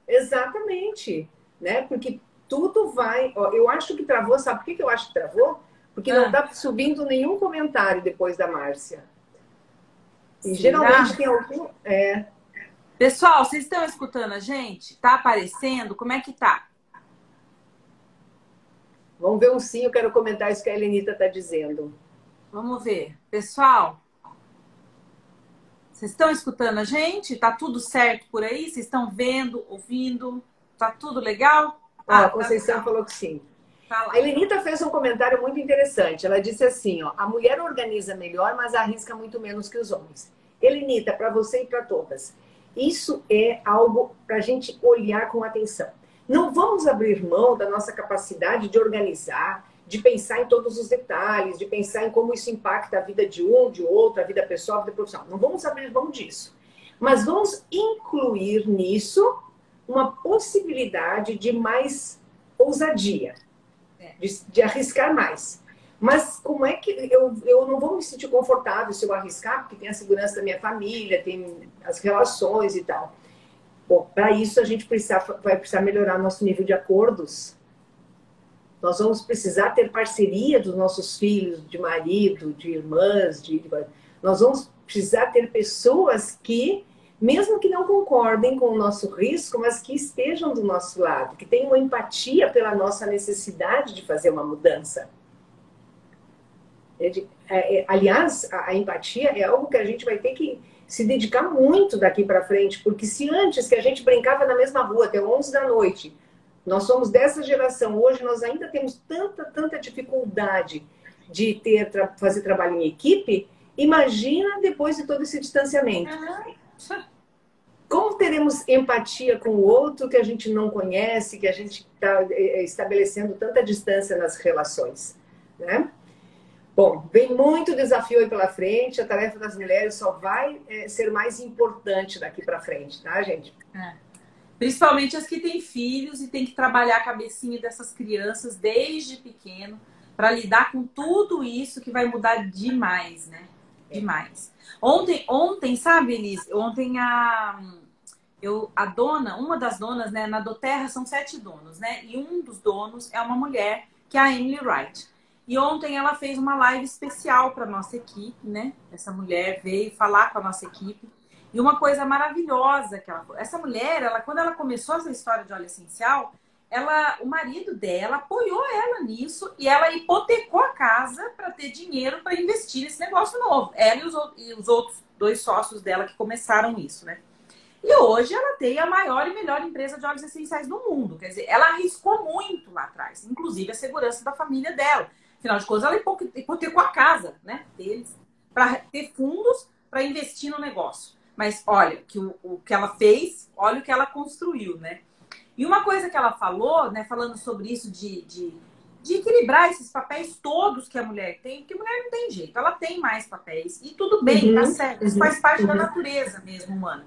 Exatamente. Né? Porque tudo vai... Ó, eu acho que travou, sabe por que eu acho que travou? Porque não está subindo nenhum comentário depois da Márcia. E geralmente tem algum... Pessoal, vocês estão escutando a gente? Tá aparecendo? Como é que tá? Vamos ver um sim, eu quero comentar isso que a Helenita está dizendo. Vamos ver. Pessoal, vocês estão escutando a gente? Tá tudo certo por aí? Vocês estão vendo, ouvindo? Tá tudo legal? A Conceição falou que sim. Tá. A Helenita fez um comentário muito interessante. Ela disse assim, ó, a mulher organiza melhor, mas arrisca muito menos que os homens. Helenita, para você e para todas, isso é algo para a gente olhar com atenção. Não vamos abrir mão da nossa capacidade de organizar, de pensar em todos os detalhes, de pensar em como isso impacta a vida de um, de outro, a vida pessoal, a vida profissional. Não vamos abrir mão disso. Mas vamos incluir nisso uma possibilidade de mais ousadia, de arriscar mais. Mas como é que eu não vou me sentir confortável se eu arriscar, porque tem a segurança da minha família, tem as relações e tal. Bom, para isso a gente vai precisar melhorar nosso nível de acordos. Nós vamos precisar ter parceria dos nossos filhos, de marido, de irmãs, nós vamos precisar ter pessoas que, mesmo que não concordem com o nosso risco, mas que estejam do nosso lado, que tenham empatia pela nossa necessidade de fazer uma mudança. Aliás, a empatia é algo que a gente vai ter que se dedicar muito daqui para frente, porque se antes que a gente brincava na mesma rua até 11 da noite, nós somos dessa geração, hoje nós ainda temos tanta dificuldade de fazer trabalho em equipe, imagina depois de todo esse distanciamento. Como teremos empatia com o outro que a gente não conhece, que a gente está estabelecendo tanta distância nas relações, né? Bom, vem muito desafio aí pela frente, a tarefa das mulheres só vai ser mais importante daqui para frente, tá, gente? Principalmente as que têm filhos e têm que trabalhar a cabecinha dessas crianças desde pequeno para lidar com tudo isso que vai mudar demais, né? Demais. Ontem, sabe, Elis? Ontem uma das donas, né? Na Doterra são 7 donos, né? E um dos donos é uma mulher, que é a Emily Wright. E ontem ela fez uma live especial para nossa equipe, né? Essa mulher veio falar com a nossa equipe. E uma coisa maravilhosa que essa mulher, quando ela começou essa história de óleo essencial, o marido dela apoiou ela nisso e ela hipotecou a casa para ter dinheiro para investir nesse negócio novo. Ela e os outros 2 sócios dela que começaram isso, né? E hoje ela tem a maior e melhor empresa de óleos essenciais do mundo. Quer dizer, ela arriscou muito lá atrás, inclusive a segurança da família dela. Afinal de contas, ela hipotecou a casa, né, deles, para ter fundos para investir no negócio. Mas olha, o que ela fez, olha o que ela construiu, né? E uma coisa que ela falou, né, falando sobre isso de equilibrar esses papéis todos que a mulher tem, porque a mulher não tem jeito, ela tem mais papéis. E tudo bem, tá certo, isso faz parte da natureza mesmo humana.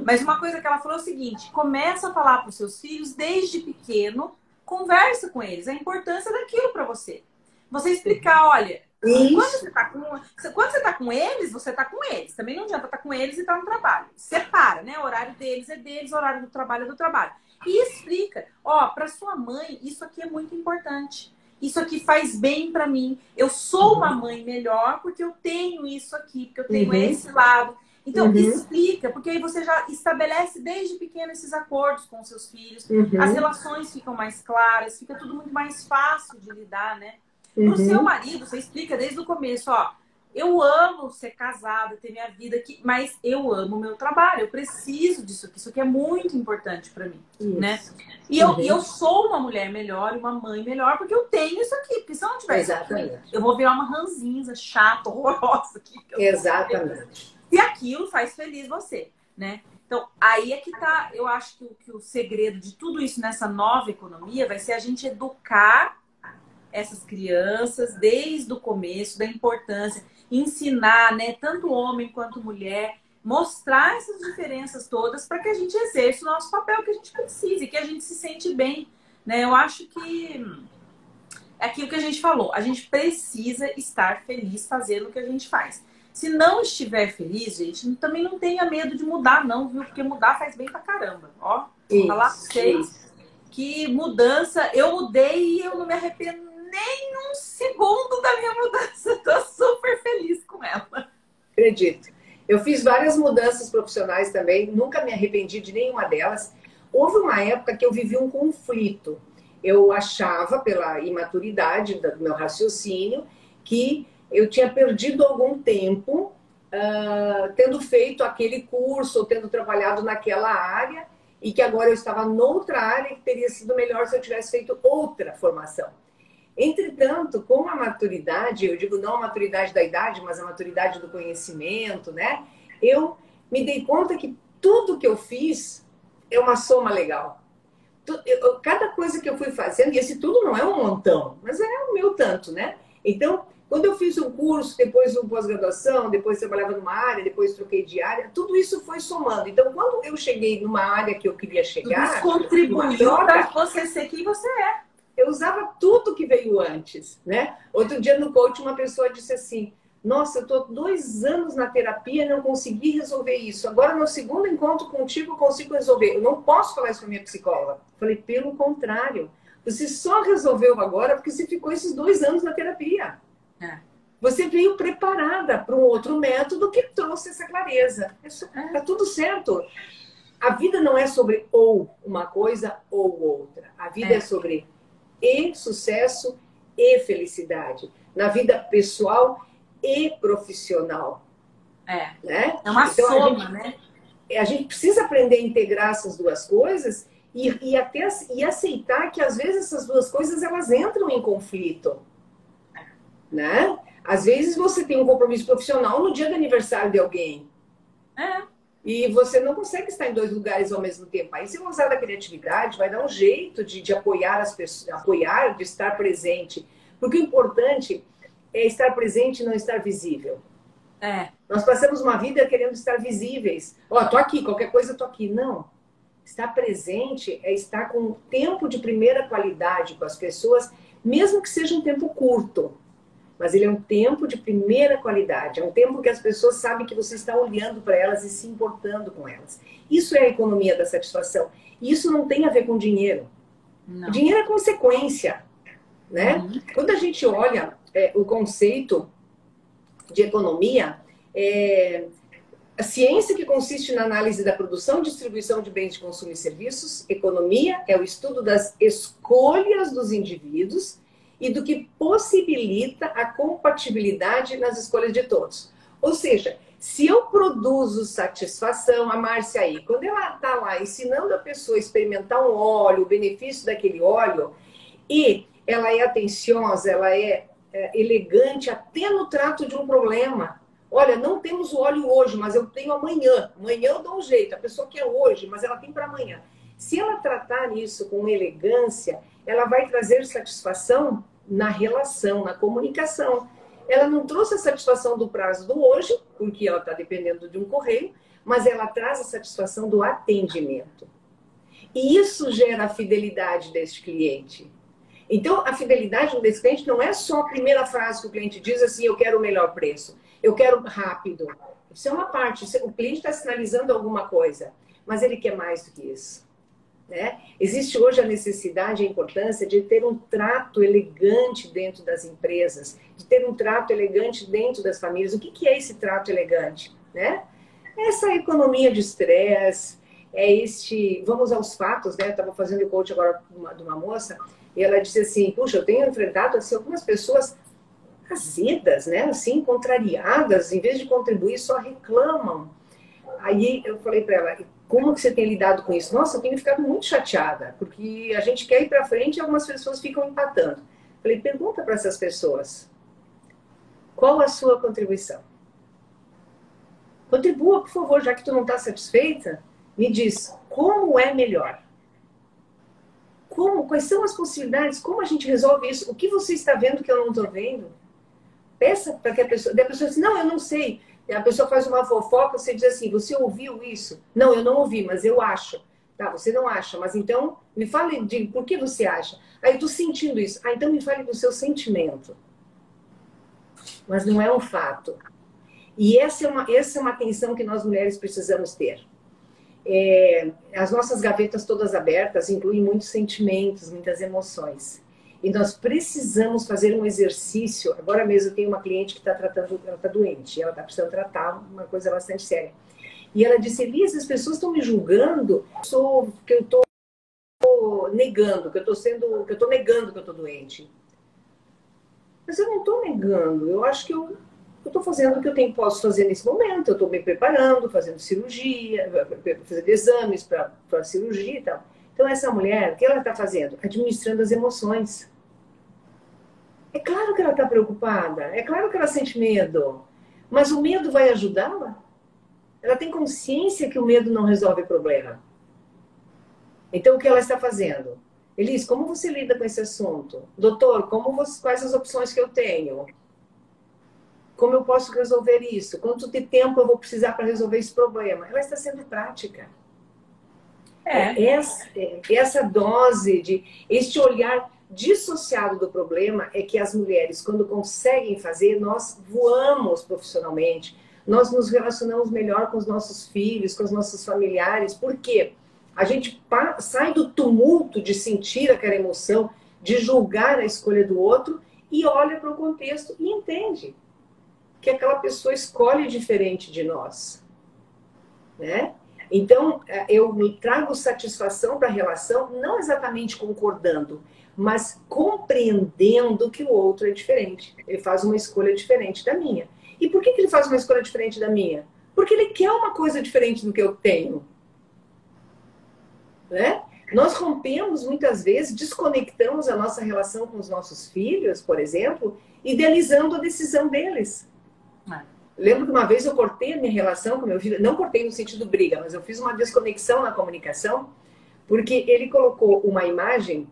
Mas uma coisa que ela falou é o seguinte, começa a falar para os seus filhos desde pequeno, conversa com eles, a importância daquilo para você. Você explicar, olha, quando você tá com eles, você tá com eles. Também não adianta estar com eles e estar no trabalho. Separa, né? O horário deles é deles, o horário do trabalho é do trabalho. E explica, para sua mãe, isso aqui é muito importante. Isso aqui faz bem para mim. Eu sou uma mãe melhor porque eu tenho isso aqui, porque eu tenho esse lado. Então, explica, porque aí você já estabelece desde pequeno esses acordos com os seus filhos. As relações ficam mais claras, fica tudo muito mais fácil de lidar, né? Pro seu marido, você explica desde o começo, eu amo ser casada, ter minha vida aqui, mas eu amo o meu trabalho, eu preciso disso aqui, isso aqui é muito importante para mim, né? E eu sou uma mulher melhor, uma mãe melhor, porque eu tenho isso aqui, porque se eu não tivesse aqui, eu vou virar uma ranzinza, chata, horrorosa aqui. Exatamente. E aquilo faz feliz você, né? Então, aí é que tá, eu acho que o segredo de tudo isso nessa nova economia vai ser a gente educar essas crianças desde o começo, da importância, ensinar, né, tanto homem quanto mulher, mostrar essas diferenças todas para que a gente exerça o nosso papel que a gente precisa e que a gente se sente bem, né? Eu acho que é aquilo que a gente falou, a gente precisa estar feliz fazendo o que a gente faz. Se não estiver feliz, gente, também não tenha medo de mudar, não, viu? Porque mudar faz bem pra caramba. Ó, vou falar pra vocês que mudança, eu mudei e eu não me arrependo nem um segundo da minha mudança. Tô super feliz com ela. Acredito. Eu fiz várias mudanças profissionais também, nunca me arrependi de nenhuma delas. Houve uma época que eu vivi um conflito. Eu achava, pela imaturidade do meu raciocínio, que eu tinha perdido algum tempo tendo feito aquele curso, ou tendo trabalhado naquela área, e que agora eu estava noutra área que teria sido melhor se eu tivesse feito outra formação. Entretanto, com a maturidade, eu digo não a maturidade da idade, mas a maturidade do conhecimento, né? Eu me dei conta que tudo que eu fiz é uma soma legal. Cada coisa que eu fui fazendo, e esse tudo não é um montão, mas é o meu tanto, né? Então, quando eu fiz um curso, depois uma pós-graduação, depois trabalhava numa área, depois troquei de área, tudo isso foi somando. Então, quando eu cheguei numa área que eu queria chegar... Tudo isso contribuiu para você ser quem você é. Eu usava tudo que veio antes, né? Outro dia no coach uma pessoa disse assim, nossa, eu tô 2 anos na terapia e não consegui resolver isso. Agora, no segundo encontro contigo, eu consigo resolver. Eu não posso falar isso com a minha psicóloga. Falei, pelo contrário. Você só resolveu agora porque você ficou esses 2 anos na terapia. Você veio preparada para um outro método que trouxe essa clareza. Tá tudo certo. A vida não é sobre ou uma coisa ou outra. A vida é sobre e sucesso e felicidade. Na vida pessoal e profissional. Né? É uma então, soma, né? A gente precisa aprender a integrar essas duas coisas e aceitar que às vezes essas duas coisas elas entram em conflito. Né? Às vezes você tem um compromisso profissional no dia do aniversário de alguém. E você não consegue estar em 2 lugares ao mesmo tempo. Aí você vai usar da criatividade, vai dar um jeito de apoiar as pessoas, apoiar, de estar presente. Porque o importante é estar presente e não estar visível. Nós passamos uma vida querendo estar visíveis. Ó, tô aqui, qualquer coisa eu tô aqui. Não. Estar presente é estar com um tempo de primeira qualidade com as pessoas, mesmo que seja um tempo curto. Mas ele é um tempo de primeira qualidade. É um tempo que as pessoas sabem que você está olhando para elas e se importando com elas. Isso é a economia da satisfação. E isso não tem a ver com dinheiro. Não. O dinheiro é consequência. Né? Quando a gente olha o conceito de economia, a ciência que consiste na análise da produção e distribuição de bens de consumo e serviços, economia é o estudo das escolhas dos indivíduos e do que possibilita a compatibilidade nas escolhas de todos. Ou seja, se eu produzo satisfação, a Márcia aí, quando ela está lá ensinando a pessoa a experimentar um óleo, o benefício daquele óleo, e ela é atenciosa, ela é elegante até no trato de um problema. Olha, não temos o óleo hoje, mas eu tenho amanhã. Amanhã eu dou um jeito. A pessoa quer hoje, mas ela tem para amanhã. Se ela tratar isso com elegância, ela vai trazer satisfação na relação, na comunicação. Ela não trouxe a satisfação do prazo do hoje, porque ela está dependendo de um correio, mas ela traz a satisfação do atendimento. E isso gera a fidelidade deste cliente. Então, a fidelidade desse cliente não é só a primeira frase que o cliente diz assim, eu quero o melhor preço, eu quero rápido. Isso é uma parte, o cliente está sinalizando alguma coisa, mas ele quer mais do que isso. Né? Existe hoje a necessidade e a importância de ter um trato elegante dentro das empresas, de ter um trato elegante dentro das famílias. O que é esse trato elegante? Né? Essa economia de estresse, vamos aos fatos, né? Eu estava fazendo o coach agora de uma moça, e ela disse assim, puxa, eu tenho enfrentado assim, algumas pessoas azedas, né? Assim, contrariadas, em vez de contribuir, só reclamam. Aí eu falei para ela, como que você tem lidado com isso? Nossa, eu tenho ficado muito chateada, porque a gente quer ir para frente e algumas pessoas ficam empatando. Falei, pergunta para essas pessoas, qual a sua contribuição? Contribua, por favor, já que tu não está satisfeita, me diz, como é melhor? Como? Quais são as possibilidades? Como a gente resolve isso? O que você está vendo que eu não estou vendo? Peça para que a pessoa... Daí a pessoa diz, não, eu não sei. A pessoa faz uma fofoca, você diz assim, você ouviu isso? Não, eu não ouvi, mas eu acho. Tá, você não acha, mas então me fale de por que você acha. Aí eu estou sentindo isso. Ah, então me fale do seu sentimento. Mas não é um fato. E essa é uma atenção que nós mulheres precisamos ter. As nossas gavetas todas abertas incluem muitos sentimentos, muitas emoções. E nós precisamos fazer um exercício. Agora mesmo eu tenho uma cliente que está tratando, ela está doente, ela está precisando tratar uma coisa bastante séria. E ela disse, Elisa, as pessoas estão me julgando que eu estou negando, que eu estou negando que eu estou doente. Mas eu não estou negando, eu acho que eu estou fazendo o que eu posso fazer nesse momento. Eu estou me preparando, fazendo cirurgia, fazendo exames para cirurgia e tal. Então, essa mulher, o que ela está fazendo? Administrando as emoções. É claro que ela está preocupada, é claro que ela sente medo, mas o medo vai ajudá-la? Ela tem consciência que o medo não resolve o problema. Então, o que ela está fazendo? Elis, como você lida com esse assunto? Doutor, quais as opções que eu tenho? Como eu posso resolver isso? Quanto de tempo eu vou precisar para resolver esse problema? Ela está sendo prática. Essa dose este olhar dissociado do problema é que as mulheres, quando conseguem fazer, nós voamos profissionalmente, nós nos relacionamos melhor com os nossos filhos, com os nossos familiares. Por quê? A gente sai do tumulto de sentir aquela emoção, de julgar a escolha do outro e olha para o contexto e entende que aquela pessoa escolhe diferente de nós, né? Então, eu trago satisfação para a relação, não exatamente concordando, mas compreendendo que o outro é diferente. Ele faz uma escolha diferente da minha. E por que ele faz uma escolha diferente da minha? Porque ele quer uma coisa diferente do que eu tenho. Né? Nós rompemos muitas vezes, desconectamos a nossa relação com os nossos filhos, por exemplo, idealizando a decisão deles. Lembro que uma vez eu cortei a minha relação com meu filho, não cortei no sentido briga, mas eu fiz uma desconexão na comunicação, porque ele colocou uma imagem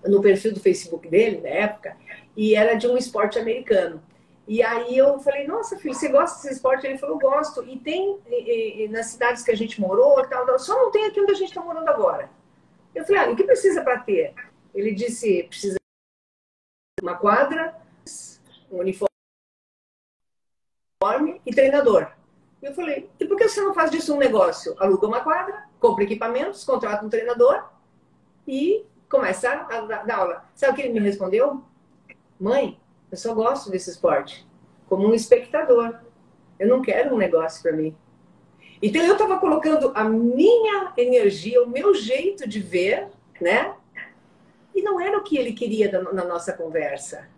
no perfil do Facebook dele, na época, e era de um esporte americano. E aí eu falei, nossa, filho, você gosta desse esporte? Ele falou, gosto. E tem nas cidades que a gente morou, tal, só não tem aqui onde a gente está morando agora. Eu falei, o que precisa para ter? Ele disse, precisa de uma quadra, um uniforme e treinador. Eu falei, e por que você não faz disso um negócio? Aluga uma quadra, compra equipamentos, contrata um treinador e começa a dar aula. Sabe o que ele me respondeu? Mãe, eu só gosto desse esporte como um espectador. Eu não quero um negócio para mim. Então eu estava colocando a minha energia, o meu jeito de ver, né? E não era o que ele queria na nossa conversa.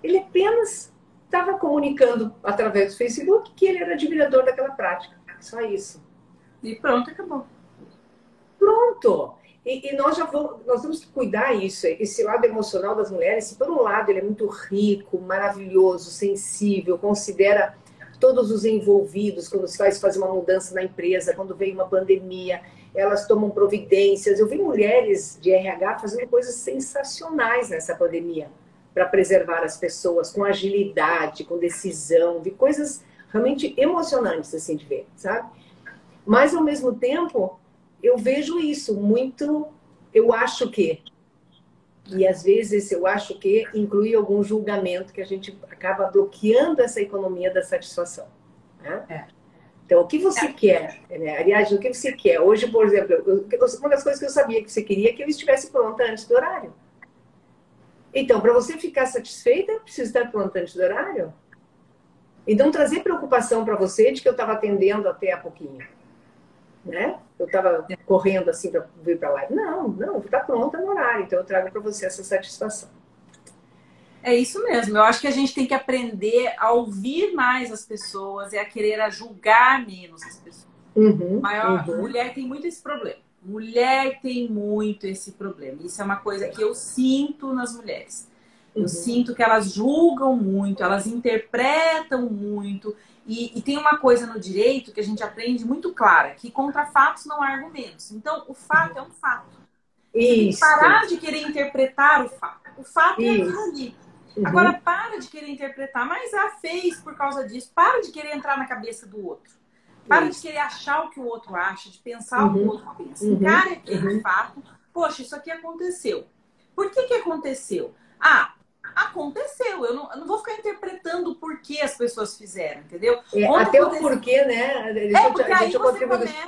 Ele apenas estava comunicando através do Facebook que ele era admirador daquela prática. Só isso. E pronto, acabou. Pronto! E nós temos que cuidar isso, esse lado emocional das mulheres. Se por um lado ele é muito rico, maravilhoso, sensível, considera todos os envolvidos quando se faz fazer uma mudança na empresa, quando vem uma pandemia, elas tomam providências. Eu vi mulheres de RH fazendo coisas sensacionais nessa pandemia para preservar as pessoas com agilidade, com decisão, vi coisas realmente emocionantes assim de ver, sabe? Mas ao mesmo tempo eu vejo isso muito, eu acho que, e às vezes eu acho que inclui algum julgamento que a gente acaba bloqueando essa economia da satisfação. Né? Então, o que você quer? Né? Aliás, o que você quer? Hoje, por exemplo, uma das coisas que eu sabia que você queria é que eu estivesse pronta antes do horário. Então, para você ficar satisfeita, eu preciso estar pronta antes do horário. Então, trazer preocupação para você de que eu estava atendendo até há pouquinho. Né? Eu estava correndo assim para vir para lá. Não, está pronta no horário. Então, eu trago para você essa satisfação. É isso mesmo. Eu acho que a gente tem que aprender a ouvir mais as pessoas e a querer a julgar menos as pessoas. Mulher tem muito esse problema. Mulher tem muito esse problema. Isso é uma coisa que eu sinto nas mulheres. Eu sinto que elas julgam muito, elas interpretam muito. E tem uma coisa no direito que a gente aprende muito clara, que contra fatos não há argumentos. Então, o fato é um fato. Você tem que parar de querer interpretar o fato. O fato é aquilo ali. Agora, para de querer interpretar. Mas fez por causa disso. Para de querer entrar na cabeça do outro. Para de querer achar o que o outro acha, de pensar o que o outro pensa. Encare aquele fato. Poxa, isso aqui aconteceu. Por que aconteceu? Aconteceu. Eu não vou ficar interpretando o porquê as pessoas fizeram, entendeu? Até o porquê, né?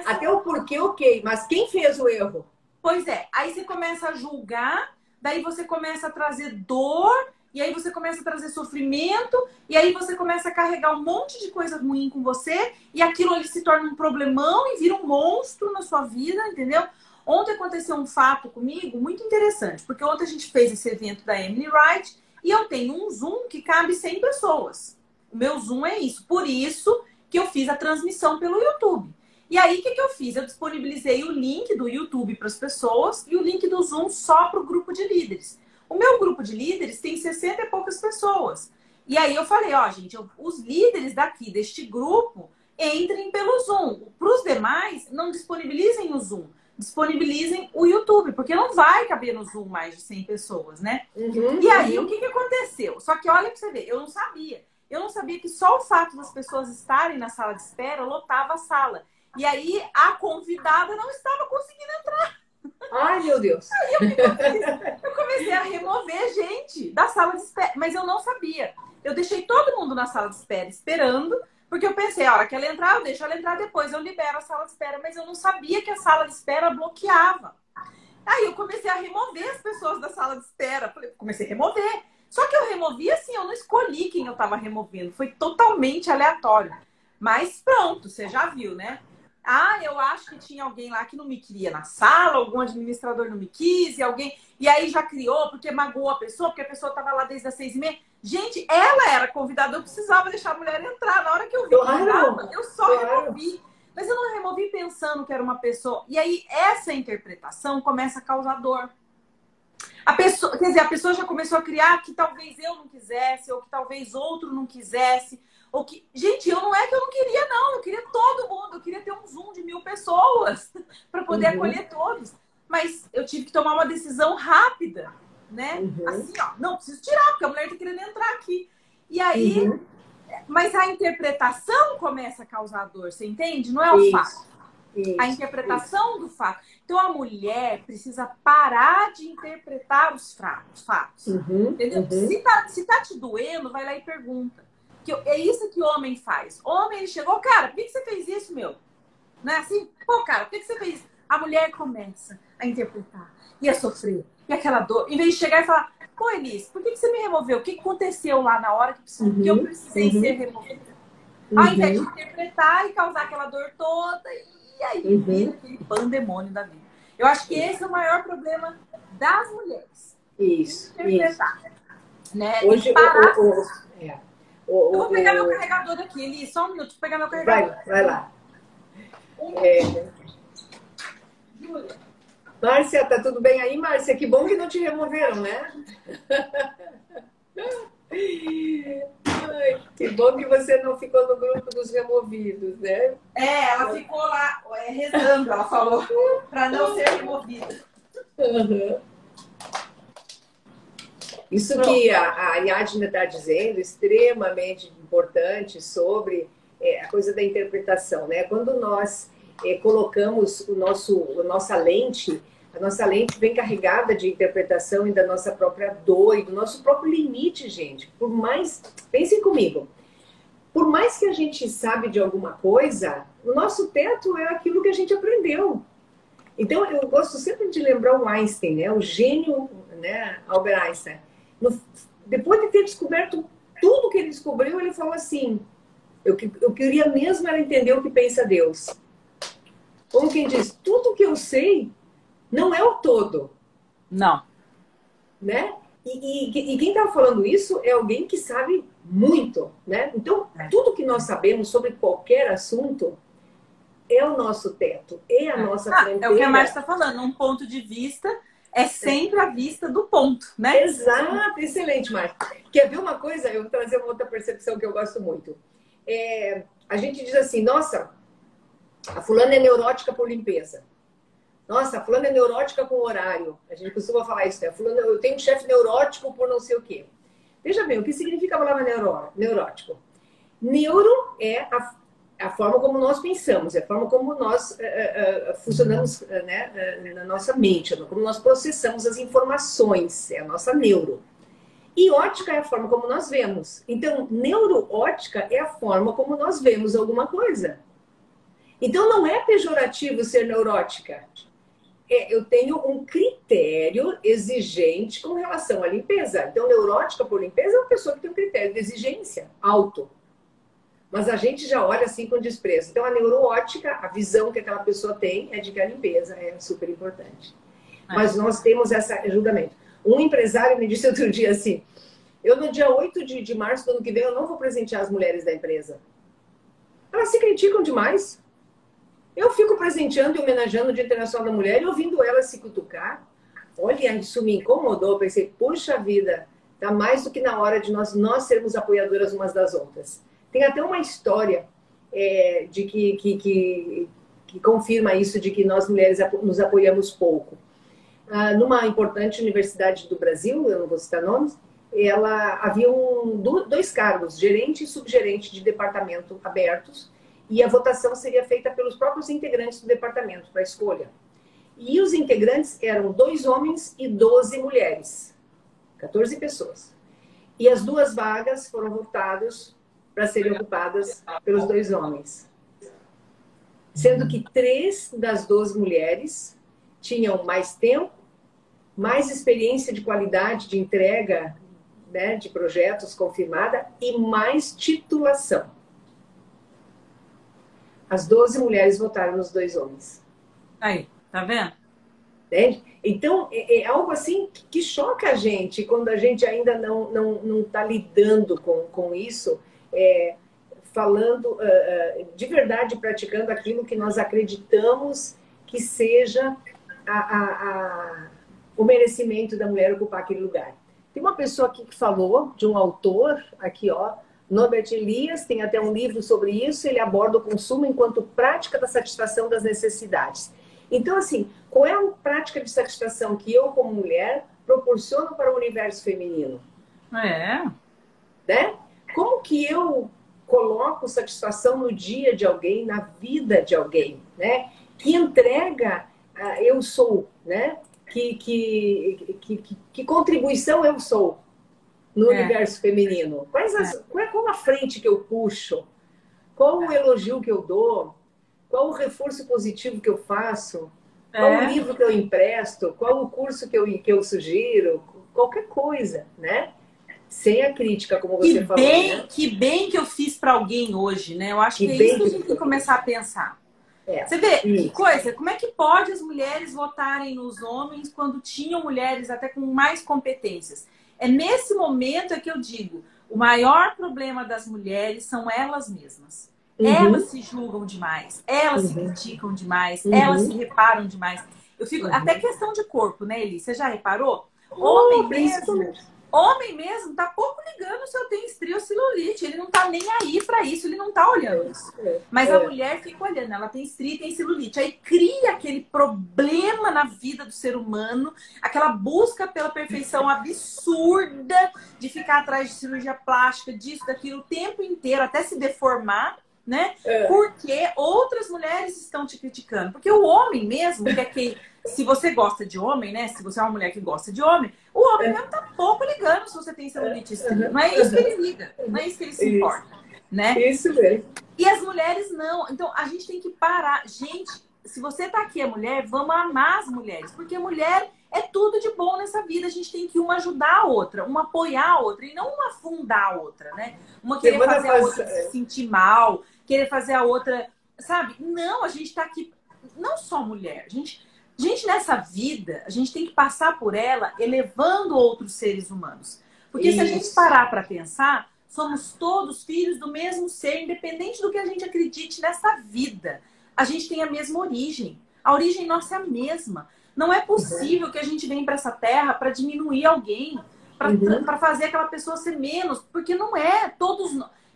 Até o porquê, ok. Mas quem fez o erro? Pois é. Aí você começa a julgar, daí você começa a trazer dor, e aí você começa a trazer sofrimento, e aí você começa a carregar um monte de coisa ruim com você, e aquilo ali se torna um problemão e vira um monstro na sua vida, entendeu? Ontem aconteceu um fato comigo muito interessante, porque ontem a gente fez esse evento da Emily Wright, e eu tenho um Zoom que cabe 100 pessoas. O meu Zoom é isso. Por isso que eu fiz a transmissão pelo YouTube. E aí, o que eu fiz? Eu disponibilizei o link do YouTube para as pessoas e o link do Zoom só para o grupo de líderes. O meu grupo de líderes tem 60 e poucas pessoas. E aí eu falei, gente, os líderes daqui, deste grupo, entrem pelo Zoom. Para os demais, não disponibilizem o Zoom. Disponibilizem o YouTube, porque não vai caber no Zoom mais de 100 pessoas, né? E aí, o que aconteceu? Só que olha pra você ver, eu não sabia. Eu não sabia que só o fato das pessoas estarem na sala de espera lotava a sala. E aí, a convidada não estava conseguindo entrar. Ai, meu Deus! Aí, eu comecei a remover gente da sala de espera, mas eu não sabia. Eu deixei todo mundo na sala de espera esperando, porque eu pensei, a hora que ela entrar, eu deixo ela entrar depois, eu libero a sala de espera. Mas eu não sabia que a sala de espera bloqueava. Aí eu comecei a remover as pessoas da sala de espera. Comecei a remover. Só que eu removi assim, eu não escolhi quem eu estava removendo. Foi totalmente aleatório. Mas pronto, você já viu, né? Eu acho que tinha alguém lá que não me queria na sala, algum administrador não me quis, e aí já criou, porque magoou a pessoa, porque a pessoa estava lá desde as 6h30. Gente, ela era convidada, eu precisava deixar a mulher entrar. Na hora que eu vi que eu só removi. Mas eu não removi pensando que era uma pessoa. E aí, essa interpretação começa a causar dor. A pessoa já começou a criar que talvez eu não quisesse, ou que talvez outro não quisesse. Ou que... Gente, não é que eu não queria, não. Eu queria todo mundo. Eu queria ter um Zoom de 1000 pessoas para poder acolher todos. Mas eu tive que tomar uma decisão rápida, né? Assim, não, preciso tirar, porque a mulher tá querendo entrar aqui. E aí... Mas a interpretação começa a causar dor, você entende? Não é o fato. A interpretação do fato. Então, a mulher precisa parar de interpretar os fatos. Entendeu? Se tá te doendo, vai lá e pergunta. É isso que o homem faz. O homem, ele chegou, cara, por que você fez isso, meu? Não é assim? Pô, cara, por que você fez isso? A mulher começa a interpretar e a sofrer. E aquela dor. Em vez de chegar e falar, pô, Elis, por que você me removeu? O que aconteceu lá na hora que eu precisei ser removida? Ao invés de interpretar e causar aquela dor toda, e aí vira aquele pandemônio da vida. Eu acho que esse é o maior problema das mulheres. Isso. Interpretar. Né? Hoje, eu vou pegar meu carregador aqui, Elis, só um minuto, vou pegar meu carregador. Vai lá. Júlia. Márcia, tá tudo bem aí, Márcia? Que bom que não te removeram, né? Ai, que bom que você não ficou no grupo dos removidos, né? Ela ficou lá rezando, ela falou, para não ser removida. Isso que a Yadna está dizendo, extremamente importante sobre a coisa da interpretação, né? Quando nós colocamos a nossa lente vem carregada de interpretação e da nossa própria dor e do nosso próprio limite, gente. Pensem comigo, por mais que a gente sabe de alguma coisa, o nosso teto é aquilo que a gente aprendeu. Então, eu gosto sempre de lembrar o Einstein, né? O gênio, né? Albert Einstein. Depois de ter descoberto tudo que ele descobriu, ele falou assim, eu queria mesmo era entender o que pensa Deus. Como quem diz, tudo que eu sei não é o todo. Não. Né? E quem está falando isso é alguém que sabe muito, né? Então, tudo que nós sabemos sobre qualquer assunto é o nosso teto, é a nossa fronteira. É o que a Márcia está falando, um ponto de vista é sempre a vista do ponto, né? Exato, excelente, Márcia. Quer ver uma coisa? Eu vou trazer uma outra percepção que eu gosto muito. A gente diz assim, nossa, a fulana é neurótica por limpeza. Nossa, a fulana é neurótica com horário. A gente costuma falar isso, né? Fulana, eu tenho um chefe neurótico por não sei o quê. Veja bem, o que significa a palavra neurótico? Neuro é a forma como nós pensamos, é a forma como nós funcionamos, né, na nossa mente, como nós processamos as informações, é a nossa neuro. E ótica é a forma como nós vemos. Então, neuroótica é a forma como nós vemos alguma coisa. Então, não é pejorativo ser neurótica. Eu tenho um critério exigente com relação à limpeza. Então, neurótica por limpeza é uma pessoa que tem um critério de exigência alto. Mas a gente já olha assim com desprezo. Então, a neuroótica, a visão que aquela pessoa tem é de que a limpeza é super importante. Mas nós temos esse julgamento. Um empresário me disse outro dia assim, eu no dia 8 de março do ano que vem, eu não vou presentear as mulheres da empresa. Elas se criticam demais. Eu fico presenteando e homenageando o Dia Internacional da Mulher e ouvindo elas se cutucar. Olha, isso me incomodou. Eu pensei, puxa vida, tá mais do que na hora de nós sermos apoiadoras umas das outras. Tem até uma história de que confirma isso, de que nós mulheres nos apoiamos pouco. Numa importante universidade do Brasil, eu não vou citar nomes, havia dois cargos, gerente e subgerente de departamento abertos, e a votação seria feita pelos próprios integrantes do departamento para a escolha. E os integrantes eram 2 homens e 12 mulheres, 14 pessoas. E as 2 vagas foram votadas para serem ocupadas pelos 2 homens. Sendo que 3 das 12 mulheres tinham mais tempo, mais experiência de qualidade de entrega, né, de projetos confirmada e mais titulação. As 12 mulheres votaram nos 2 homens. Aí, tá vendo? Entende? Então, é algo assim que choca a gente quando a gente ainda não está lidando com isso, falando de verdade, praticando aquilo que nós acreditamos que seja o merecimento da mulher ocupar aquele lugar. Tem uma pessoa aqui que falou, de um autor, aqui, ó, Norbert Elias, tem até um livro sobre isso, ele aborda o consumo enquanto prática da satisfação das necessidades. Então, assim, qual é a prática de satisfação que eu, como mulher, proporciono para o universo feminino? Né? Como que eu coloco satisfação no dia de alguém, na vida de alguém, né? Que entrega eu sou, né? Que contribuição eu sou no universo feminino? Qual a frente que eu puxo? Qual o elogio que eu dou? Qual o reforço positivo que eu faço? Qual o livro que eu empresto? Qual o curso que eu sugiro? Qualquer coisa, né? Sem a crítica, como você falou. Né? Que bem que eu fiz para alguém hoje, né? Eu acho que é isso que a gente tem que começar a pensar. Você vê, que coisa, como é que pode as mulheres votarem nos homens quando tinham mulheres até com mais competências? É nesse momento que eu digo, o maior problema das mulheres são elas mesmas. Elas se julgam demais, elas se criticam demais, elas se reparam demais. Eu fico, até questão de corpo, né, Eli? Você já reparou? Homem mesmo tá pouco ligando se eu tenho estria ou celulite. Ele não tá nem aí pra isso, ele não tá olhando isso. Mas a mulher fica olhando, ela tem estria e tem celulite. Aí cria aquele problema na vida do ser humano, aquela busca pela perfeição absurda de ficar atrás de cirurgia plástica, disso, daquilo, o tempo inteiro, até se deformar, né? Porque outras mulheres estão te criticando. Porque o homem mesmo, que é que se você gosta de homem, né? Se você é uma mulher que gosta de homem, o homem mesmo tá pouco ligando se você tem celulite estria. Não é isso que ele liga, não é isso que ele se importa, né? Isso mesmo. E as mulheres não. Então a gente tem que parar. Gente, se você tá aqui, é mulher, vamos amar as mulheres, porque mulher é tudo de bom nessa vida. A gente tem que uma ajudar a outra, uma apoiar a outra e não uma afundar a outra, né? Uma querer fazer a outra se sentir mal, querer fazer a outra, sabe? Não, a gente tá aqui, não só mulher, a gente Gente, nessa vida, a gente tem que passar por ela elevando outros seres humanos. Porque se a gente parar para pensar, somos todos filhos do mesmo ser, independente do que a gente acredite nessa vida. A gente tem a mesma origem. A origem nossa é a mesma. Não é possível que a gente venha para essa terra para diminuir alguém, para fazer aquela pessoa ser menos, porque não é. Todos.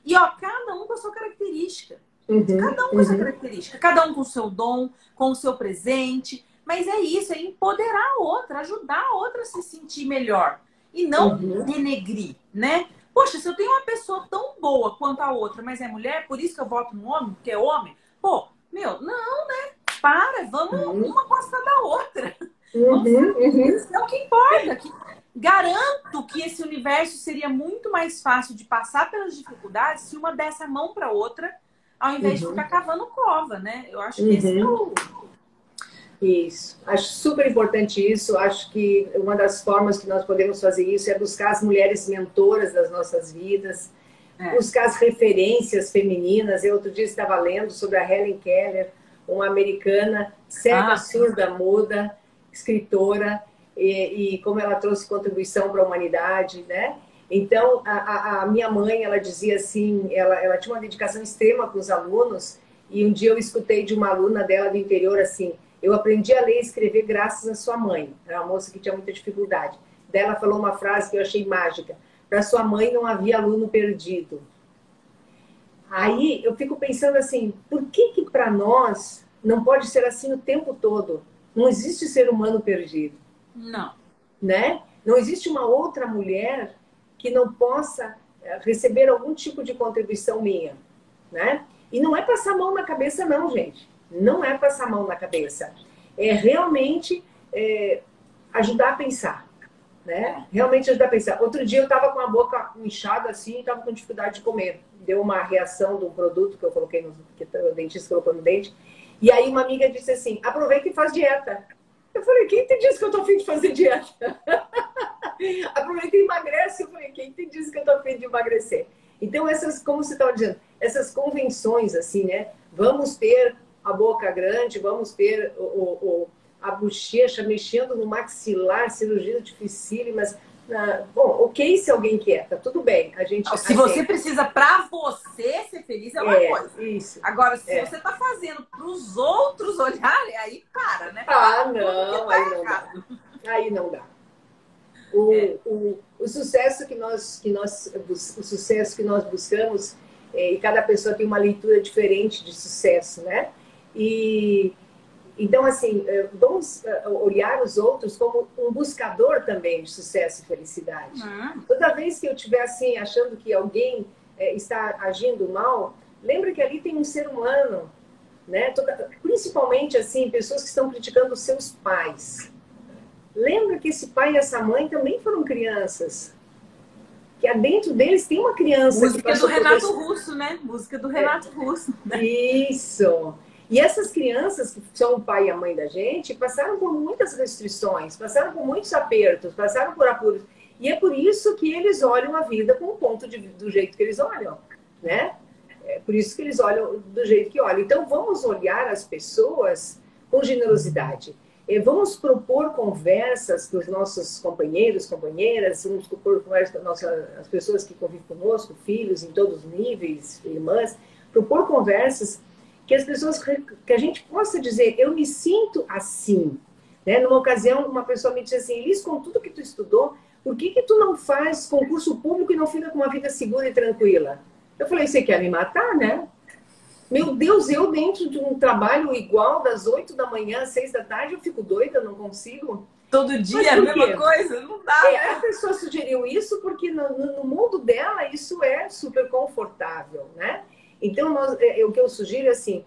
E ó, cada um com a sua característica. Cada um com a sua característica. Cada um com o seu dom, com o seu presente. Mas é isso, é empoderar a outra, ajudar a outra a se sentir melhor. E não denegrir, né? Poxa, se eu tenho uma pessoa tão boa quanto a outra, mas é mulher, por isso que eu voto no homem, porque é homem. Pô, meu, não, né? Para, vamos uma gostar da outra. Isso é o que importa. Garanto que esse universo seria muito mais fácil de passar pelas dificuldades se uma desse a mão para outra, ao invés de ficar cavando cova, né? Eu acho que esse é o... Isso. Acho super importante isso. Acho que uma das formas que nós podemos fazer isso é buscar as mulheres mentoras das nossas vidas, buscar as referências femininas. Eu outro dia estava lendo sobre a Helen Keller, uma americana cega, surda, muda, escritora, e como ela trouxe contribuição para a humanidade, né? Então, a minha mãe, ela dizia assim, ela tinha uma dedicação extrema com os alunos, e um dia eu escutei de uma aluna dela do interior assim: eu aprendi a ler e escrever graças à sua mãe. Era uma moça que tinha muita dificuldade. Daí ela falou uma frase que eu achei mágica: para sua mãe não havia aluno perdido. Aí eu fico pensando assim, por que para nós não pode ser assim o tempo todo? Não existe ser humano perdido. Não. Né? Não existe uma outra mulher que não possa receber algum tipo de contribuição minha. Né? E não é passar a mão na cabeça não, gente. Não é passar a mão na cabeça. É realmente ajudar a pensar. Né? Realmente ajudar a pensar. Outro dia eu estava com a boca inchada assim e estava com dificuldade de comer. Deu uma reação de um produto que eu coloquei, que o dentista colocou no dente. E aí uma amiga disse assim: aproveita e faz dieta. Eu falei: quem te disse que eu estou a fim de fazer dieta? Aproveita e emagrece. Eu falei: quem te disse que eu estou a fim de emagrecer? Então essas, como você estava dizendo, essas convenções assim, né? Vamos ter a boca grande, vamos ter a bochecha mexendo no maxilar, cirurgia dificílimas. Bom, ok se alguém quer, tá tudo bem. A gente se você precisa para você ser feliz é uma coisa. Isso. Agora, se você tá fazendo para os outros olharem, aí para, né? Não, aí não dá. Aí não dá. O sucesso que nós buscamos, e cada pessoa tem uma leitura diferente de sucesso, né? E então, assim, vamos olhar os outros como um buscador também de sucesso e felicidade. Toda vez que eu estiver assim, achando que alguém está agindo mal, lembra que ali tem um ser humano, né? Principalmente, assim, pessoas que estão criticando os seus pais. Lembra que esse pai e essa mãe também foram crianças. Que dentro deles tem uma criança. Música do Renato Russo, né? Música do Renato Russo. Né? Isso! E essas crianças que são o pai e a mãe da gente passaram por muitas restrições, passaram por muitos apertos, passaram por apuros. E é por isso que eles olham a vida com o ponto do jeito que eles olham, né? É por isso que eles olham do jeito que olham. Então vamos olhar as pessoas com generosidade. Vamos propor conversas com os nossos companheiros, companheiras, vamos propor conversas com as pessoas que convivem conosco, filhos em todos os níveis, irmãs, propor conversas que as pessoas, que a gente possa dizer: eu me sinto assim. Né? Numa ocasião, uma pessoa me disse assim: Elis, com tudo que tu estudou, por que tu não faz concurso público e não fica com uma vida segura e tranquila? Eu falei: você quer me matar, né? Meu Deus, eu dentro de um trabalho igual, das 8 da manhã às 6 da tarde, eu fico doida, não consigo. Todo dia a mesma coisa? Não dá, né? A pessoa sugeriu isso porque no mundo dela isso é super confortável, né? Então, o que eu sugiro é assim: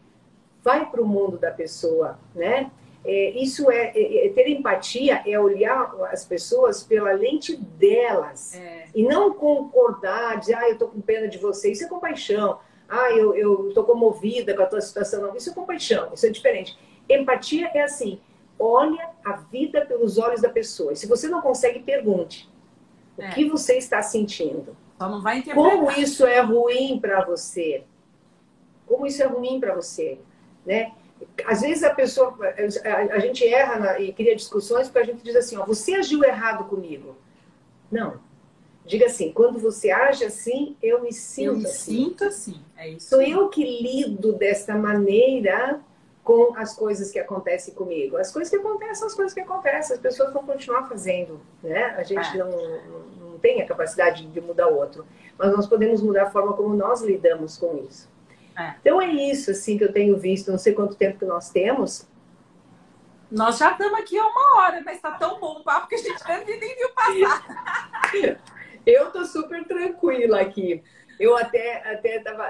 vai para o mundo da pessoa, né? Isso ter empatia, é olhar as pessoas pela lente delas. E não concordar, dizer: eu estou com pena de você. Isso é compaixão. Eu estou comovida com a tua situação. Não, isso é compaixão, isso é diferente. Empatia é assim: olha a vida pelos olhos da pessoa. E se você não consegue, pergunte. O que você está sentindo? Só não vai interpretar. Como isso é ruim para você? Como isso é ruim para você? Né? Às vezes a gente erra e cria discussões porque a gente diz assim, ó, você agiu errado comigo. Não. Diga assim, quando você age assim, eu me sinto assim. Sinto assim, é isso. Sou eu que lido desta maneira com as coisas que acontecem comigo. As coisas que acontecem são as coisas que acontecem. As pessoas vão continuar fazendo, né? A gente não tem a capacidade de mudar o outro. Mas nós podemos mudar a forma como nós lidamos com isso. Então é isso, assim, que eu tenho visto. Não sei quanto tempo que nós temos. Nós já estamos aqui há 1 hora, mas está tão bom o papo que a gente nem viu passar. Eu tô super tranquila aqui. Eu até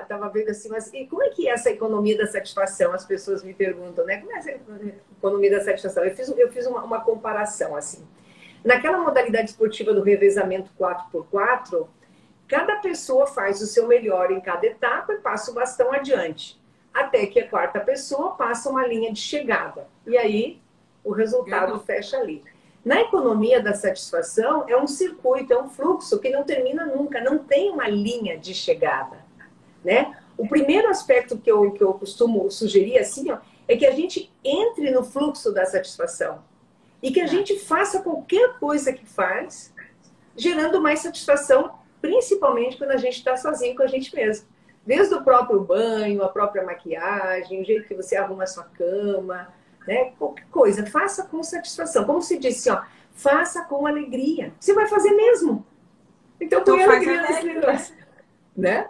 tava vendo assim, mas e como é que é essa economia da satisfação? As pessoas me perguntam, né? Como é essa economia da satisfação? Eu fiz uma comparação, assim. Naquela modalidade esportiva do revezamento 4x4, cada pessoa faz o seu melhor em cada etapa e passa o bastão adiante. Até que a quarta pessoa passa uma linha de chegada. E aí, o resultado fecha ali. Na economia da satisfação, é um circuito, é um fluxo que não termina nunca, não tem uma linha de chegada, né? O primeiro aspecto que eu costumo sugerir, assim, ó, é que a gente entre no fluxo da satisfação e que a gente faça qualquer coisa que faz, gerando mais satisfação, principalmente quando a gente está sozinho com a gente mesmo. Desde o próprio banho, a própria maquiagem, o jeito que você arruma a sua cama, né? Qualquer coisa, faça com satisfação. Como se disse, ó, faça com alegria. Você vai fazer mesmo. Então põe alegria nesse negócio, né?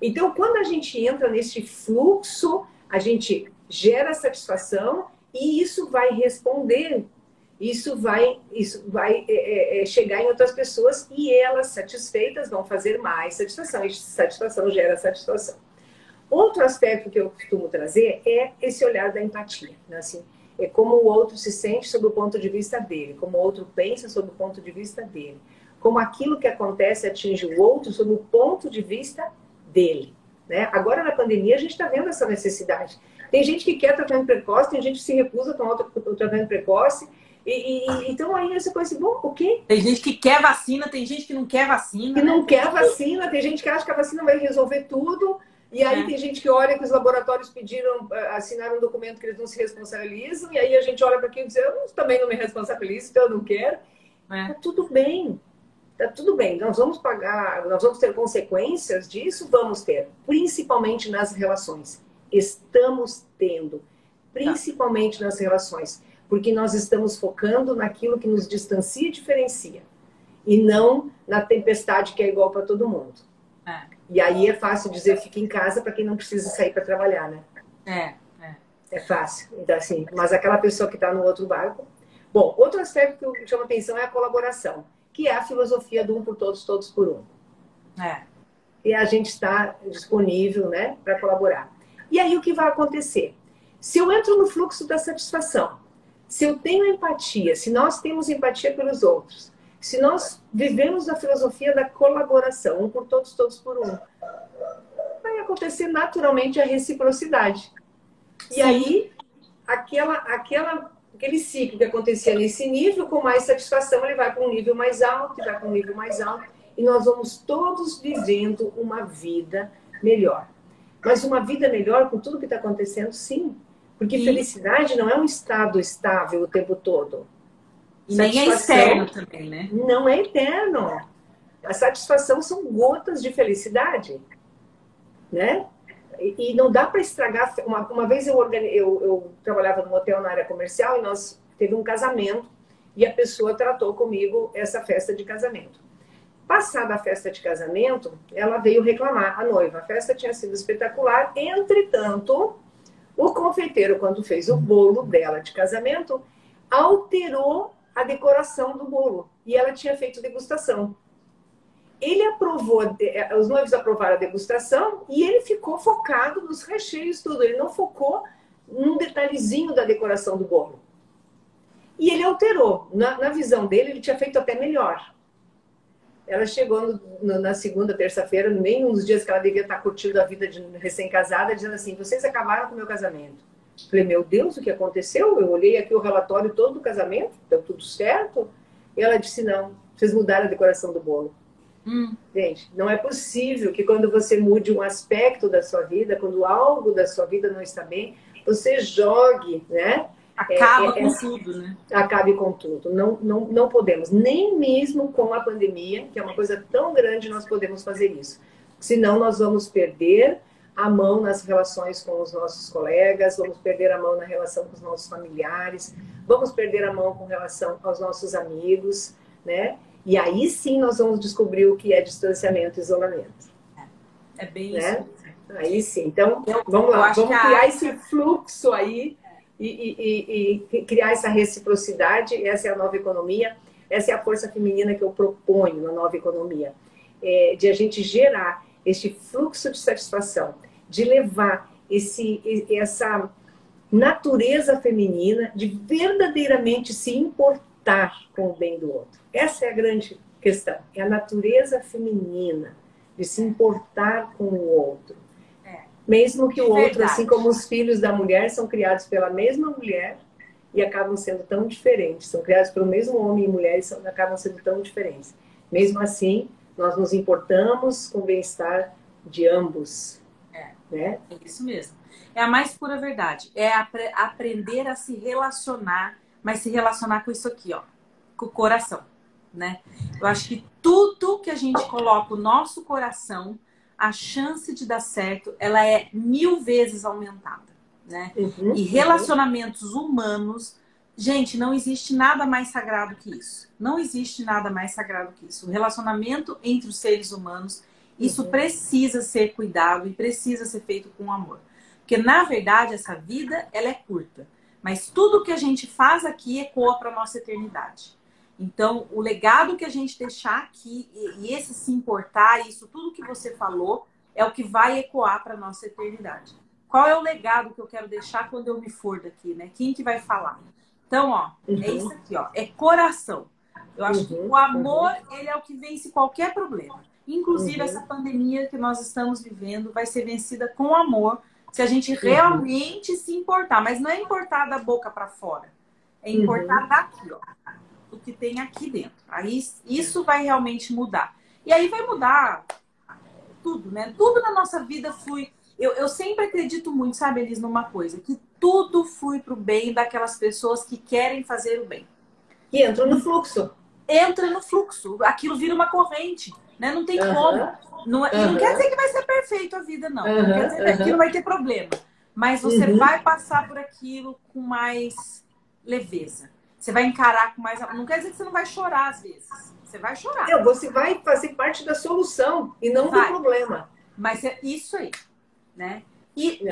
Então, quando a gente entra nesse fluxo, a gente gera satisfação e isso vai responder. Isso vai chegar em outras pessoas e elas, satisfeitas, vão fazer mais satisfação. E satisfação gera satisfação. Outro aspecto que eu costumo trazer é esse olhar da empatia. Né? Assim, é como o outro se sente sob o ponto de vista dele, como o outro pensa sob o ponto de vista dele, como aquilo que acontece atinge o outro sob o ponto de vista dele. Né? Agora, na pandemia, a gente está vendo essa necessidade. Tem gente que quer tratamento precoce, tem gente que se recusa a tomar o tratamento precoce. Então, aí você pensa assim, bom, o quê? Tem gente que quer vacina, tem gente que não quer vacina. Que não quer vacina, tem gente que acha que a vacina vai resolver tudo. E aí tem gente que olha que os laboratórios assinaram um documento que eles não se responsabilizam. E aí a gente olha para aquilo e diz, eu também não me responsabilizo, então eu não quero. Tá tudo bem. Tá tudo bem. Nós vamos pagar, nós vamos ter consequências disso? Vamos ter. Principalmente nas relações. Estamos tendo. Principalmente nas relações. Porque nós estamos focando naquilo que nos distancia e diferencia. E não na tempestade que é igual para todo mundo. E aí é fácil dizer fica em casa para quem não precisa sair para trabalhar, né? É fácil. Então, assim, mas aquela pessoa que está no outro barco... Bom, outro aspecto que eu chamo a atenção é a colaboração, que é a filosofia do um por todos, todos por um. E a gente está disponível, né, para colaborar. E aí o que vai acontecer? Se eu entro no fluxo da satisfação, se eu tenho empatia, se nós temos empatia pelos outros, se nós vivemos a filosofia da colaboração, um por todos, todos por um, vai acontecer naturalmente a reciprocidade. E aí, aquele ciclo que acontecia nesse nível, com mais satisfação, ele vai para um nível mais alto, e vai para um nível mais alto, e nós vamos todos vivendo uma vida melhor. Mas uma vida melhor com tudo que está acontecendo, sim. Porque felicidade não é um estado estável o tempo todo. Nem é externo também, né? Não é eterno. A satisfação são gotas de felicidade, né? E não dá para estragar. Uma vez eu trabalhava num hotel na área comercial e nós teve um casamento e a pessoa tratou comigo essa festa de casamento. Passada a festa de casamento, ela veio reclamar, a noiva. A festa tinha sido espetacular, entretanto, o confeiteiro, quando fez o bolo dela de casamento, alterou a decoração do bolo. E ela tinha feito degustação. Ele aprovou, os noivos aprovaram a degustação e ele ficou focado nos recheios, tudo. Ele não focou num detalhezinho da decoração do bolo. E ele alterou. Na visão dele, ele tinha feito até melhor. Ela chegou na segunda, terça-feira, nem uns dias que ela devia estar curtindo a vida de recém-casada, dizendo assim, vocês acabaram com o meu casamento. Falei, meu Deus, o que aconteceu? Eu olhei aqui o relatório todo do casamento, deu tudo certo. E ela disse, não, vocês mudaram a decoração do bolo. Gente, não é possível que quando você mude um aspecto da sua vida, quando algo da sua vida não está bem, você jogue, né? Acaba com tudo, né? Acabe com tudo. Não podemos, nem mesmo com a pandemia, que é uma coisa tão grande, nós podemos fazer isso. Senão nós vamos perder a mão nas relações com os nossos colegas, vamos perder a mão na relação com os nossos familiares, vamos perder a mão com relação aos nossos amigos, né? E aí sim nós vamos descobrir o que é distanciamento e isolamento. É bem né? isso. Aí sim. Então, vamos lá, vamos criar esse fluxo aí e criar essa reciprocidade. Essa é a nova economia, essa é a força feminina que eu proponho na nova economia, de a gente gerar este fluxo de satisfação, de levar essa natureza feminina de verdadeiramente se importar com o bem do outro. Essa é a grande questão, é a natureza feminina de se importar com o outro. Mesmo que o outro, assim como os filhos da mulher, são criados pela mesma mulher e acabam sendo tão diferentes. São criados pelo mesmo homem e mulher e acabam sendo tão diferentes. Mesmo assim, nós nos importamos com o bem-estar de ambos. Né? É isso mesmo. É a mais pura verdade. É aprender a se relacionar, mas se relacionar com isso aqui, ó, com o coração, né? Eu acho que tudo que a gente coloca o nosso coração, a chance de dar certo, ela é 1000 vezes aumentada, né? E relacionamentos humanos, gente, não existe nada mais sagrado que isso. Não existe nada mais sagrado que isso. O relacionamento entre os seres humanos, isso precisa ser cuidado e precisa ser feito com amor. Porque, na verdade, essa vida, ela é curta. Mas tudo que a gente faz aqui ecoa para a nossa eternidade. Então, o legado que a gente deixar aqui, e esse se importar, isso tudo que você falou, é o que vai ecoar para a nossa eternidade. Qual é o legado que eu quero deixar quando eu me for daqui, né? Quem que vai falar? Então, ó, é isso aqui, ó. É coração. Eu acho que o amor, ele é o que vence qualquer problema. Inclusive, essa pandemia que nós estamos vivendo vai ser vencida com amor, se a gente realmente se importar. Mas não é importar da boca para fora. É importar daqui, ó. O que tem aqui dentro. Aí isso vai realmente mudar. E aí vai mudar tudo, né? Tudo na nossa vida flui. Eu sempre acredito muito, sabe, Elis, numa coisa, que tudo flui pro bem daquelas pessoas que querem fazer o bem. E entram no fluxo. Entra no fluxo. Aquilo vira uma corrente, né? Não tem como. Não quer dizer que vai ser perfeito a vida, não. Não quer dizer que não vai ter problema. Mas você vai passar por aquilo com mais leveza. Você vai encarar com mais... Não quer dizer que você não vai chorar às vezes. Você vai chorar. Você vai fazer parte da solução e não do problema. Mas é isso aí, né? E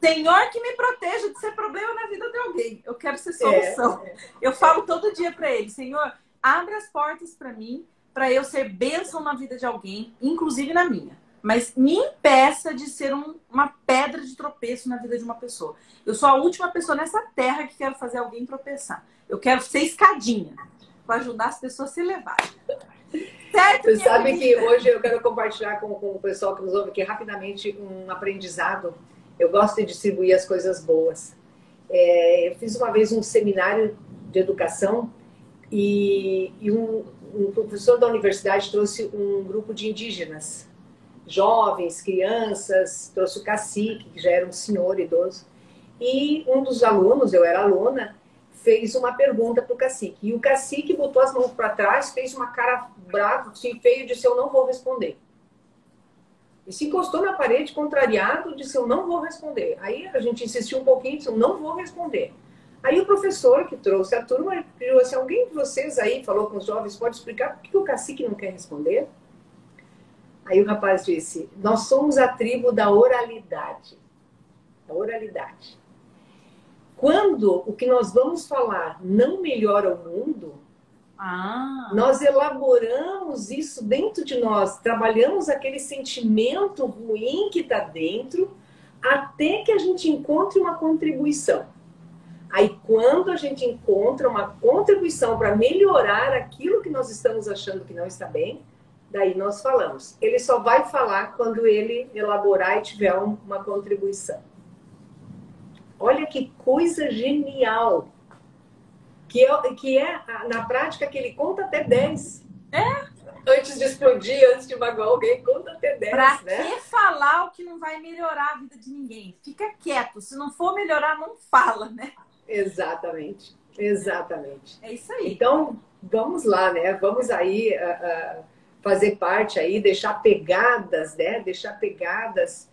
Senhor que me proteja de ser problema na vida de alguém. Eu quero ser solução. Eu falo todo dia para ele, Senhor, abre as portas para mim, para eu ser bênção na vida de alguém, inclusive na minha. Mas me impeça de ser uma pedra de tropeço na vida de uma pessoa. Eu sou a última pessoa nessa terra que quero fazer alguém tropeçar. Eu quero ser escadinha para ajudar as pessoas a se levarem. Certo? Você sabe que hoje eu quero compartilhar com o pessoal que nos ouve aqui rapidamente um aprendizado. Eu gosto de distribuir as coisas boas. Eu fiz uma vez um seminário de educação e um professor da universidade trouxe um grupo de indígenas, jovens, crianças, trouxe o cacique, que já era um senhor idoso. E um dos alunos, eu era aluna, fez uma pergunta para o cacique. E o cacique botou as mãos para trás, fez uma cara brava, assim, feio, e disse, eu não vou responder. E se encostou na parede, contrariado, disse, eu não vou responder. Aí a gente insistiu um pouquinho, disse, eu não vou responder. Aí o professor que trouxe a turma, pediu assim, alguém de vocês aí, falou com os jovens, pode explicar por que o cacique não quer responder? Aí o rapaz disse, nós somos a tribo da oralidade. A oralidade. Quando o que nós vamos falar não melhora o mundo, nós elaboramos isso dentro de nós, trabalhamos aquele sentimento ruim que está dentro, até que a gente encontre uma contribuição. Aí, quando a gente encontra uma contribuição para melhorar aquilo que nós estamos achando que não está bem, daí nós falamos. Ele só vai falar quando ele elaborar e tiver uma contribuição. Olha que coisa genial. Que é na prática, que ele conta até 10. Antes de explodir, antes de magoar alguém, conta até 10. Pra né? que falar falar o que não vai melhorar a vida de ninguém. Fica quieto. Se não for melhorar, não fala, né? Exatamente. Exatamente. É isso aí. Então, vamos lá, né? Vamos aí fazer parte aí, deixar pegadas, né? Deixar pegadas.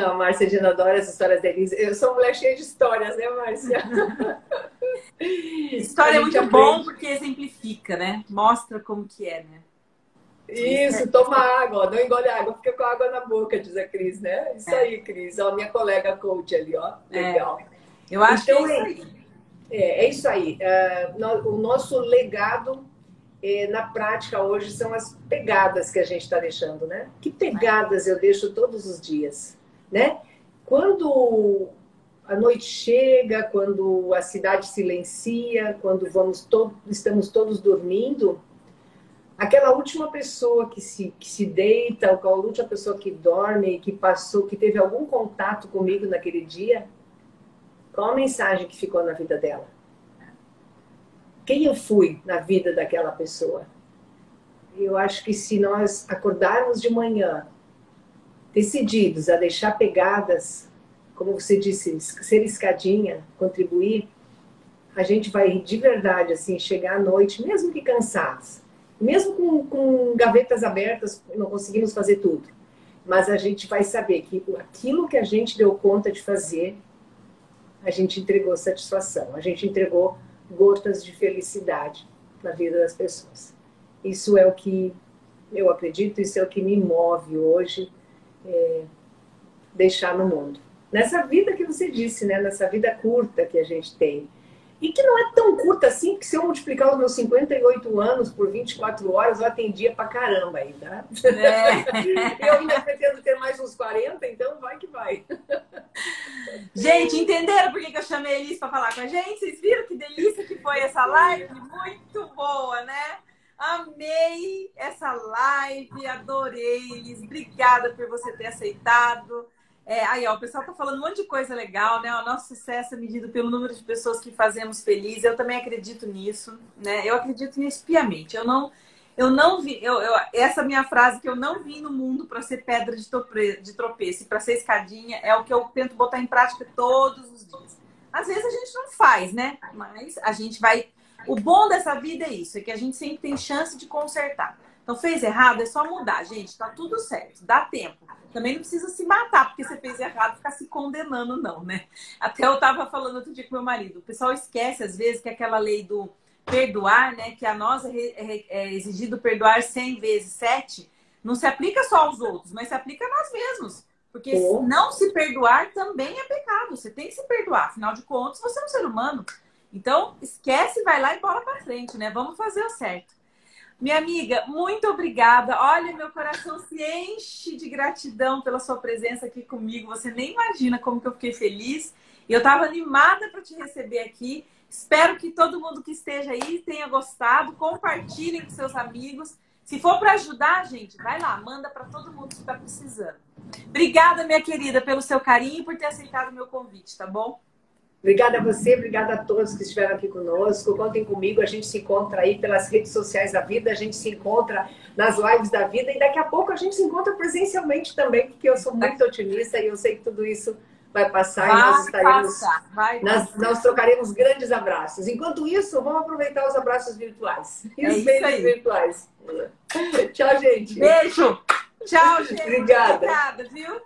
A Márcia Dina adora as histórias da Elisa. Eu sou uma mulher cheia de histórias, né, Márcia? História é muito bom porque exemplifica, né? Mostra como que é, né? Isso, toma água, não engole água, fica com água na boca, diz a Cris, né? Isso aí, Cris. Ó, minha colega coach ali, ó. Legal. Eu acho então, que é isso aí. É isso aí. O nosso legado na prática hoje são as pegadas que a gente está deixando, né? Que pegadas eu deixo todos os dias, né? Quando a noite chega, quando a cidade silencia, quando estamos todos dormindo, aquela última pessoa que se deita, aquela última pessoa que dorme, que passou, que teve algum contato comigo naquele dia, qual a mensagem que ficou na vida dela? Quem eu fui na vida daquela pessoa? Eu acho que se nós acordarmos de manhã, decididos a deixar pegadas, como você disse, ser escadinha, contribuir, a gente vai de verdade assim chegar à noite, mesmo que cansados, mesmo com gavetas abertas, não conseguimos fazer tudo, mas a gente vai saber que aquilo que a gente deu conta de fazer, a gente entregou satisfação, a gente entregou gotas de felicidade na vida das pessoas. Isso é o que eu acredito, isso é o que me move hoje, deixar no mundo. Nessa vida que você disse, né? Nessa vida curta que a gente tem. E que não é tão curta assim, porque se eu multiplicar os meus 58 anos por 24 horas, eu atendia pra caramba aí, tá? Eu ainda pretendo ter mais uns 40, então vai que vai. Gente, entenderam por que eu chamei a Elis para falar com a gente? Vocês viram que delícia que foi essa live? Muito boa, né? Amei essa live, adorei, Elis. Obrigada por você ter aceitado. Aí, ó, o pessoal tá falando um monte de coisa legal, né? O nosso sucesso é medido pelo número de pessoas que fazemos felizes. Eu também acredito nisso, né? Eu acredito nisso piamente. Eu não vi, essa minha frase que eu não vim no mundo para ser pedra de tropeço e para ser escadinha é o que eu tento botar em prática todos os dias. Às vezes a gente não faz, né? Mas a gente vai. O bom dessa vida é isso, é que a gente sempre tem chance de consertar. Então fez errado, é só mudar, gente. Tá tudo certo, dá tempo. Também não precisa se matar porque você fez errado e ficar se condenando, não, né? Até eu tava falando outro dia com meu marido. O pessoal esquece, às vezes, que aquela lei do perdoar, né? Que a nós é exigido perdoar 100 vezes 7, não se aplica só aos outros, mas se aplica a nós mesmos. Porque não se perdoar também é pecado. Você tem que se perdoar. Afinal de contas, você é um ser humano. Então, esquece, vai lá e bola pra frente, né? Vamos fazer o certo. Minha amiga, muito obrigada. Olha, meu coração se enche de gratidão pela sua presença aqui comigo. Você nem imagina como que eu fiquei feliz. E eu estava animada para te receber aqui. Espero que todo mundo que esteja aí tenha gostado. Compartilhem com seus amigos. Se for para ajudar, gente, vai lá, manda para todo mundo que está precisando. Obrigada, minha querida, pelo seu carinho e por ter aceitado o meu convite, tá bom? Obrigada a você, obrigada a todos que estiveram aqui conosco. Contem comigo, a gente se encontra aí pelas redes sociais da vida, a gente se encontra nas lives da vida e daqui a pouco a gente se encontra presencialmente também, porque eu sou muito otimista e eu sei que tudo isso vai passar e nós estaremos, nós trocaremos grandes abraços. Enquanto isso, vamos aproveitar os abraços virtuais e os beijos virtuais. Tchau, gente. Beijo. Tchau, gente. Obrigada. Obrigada, viu?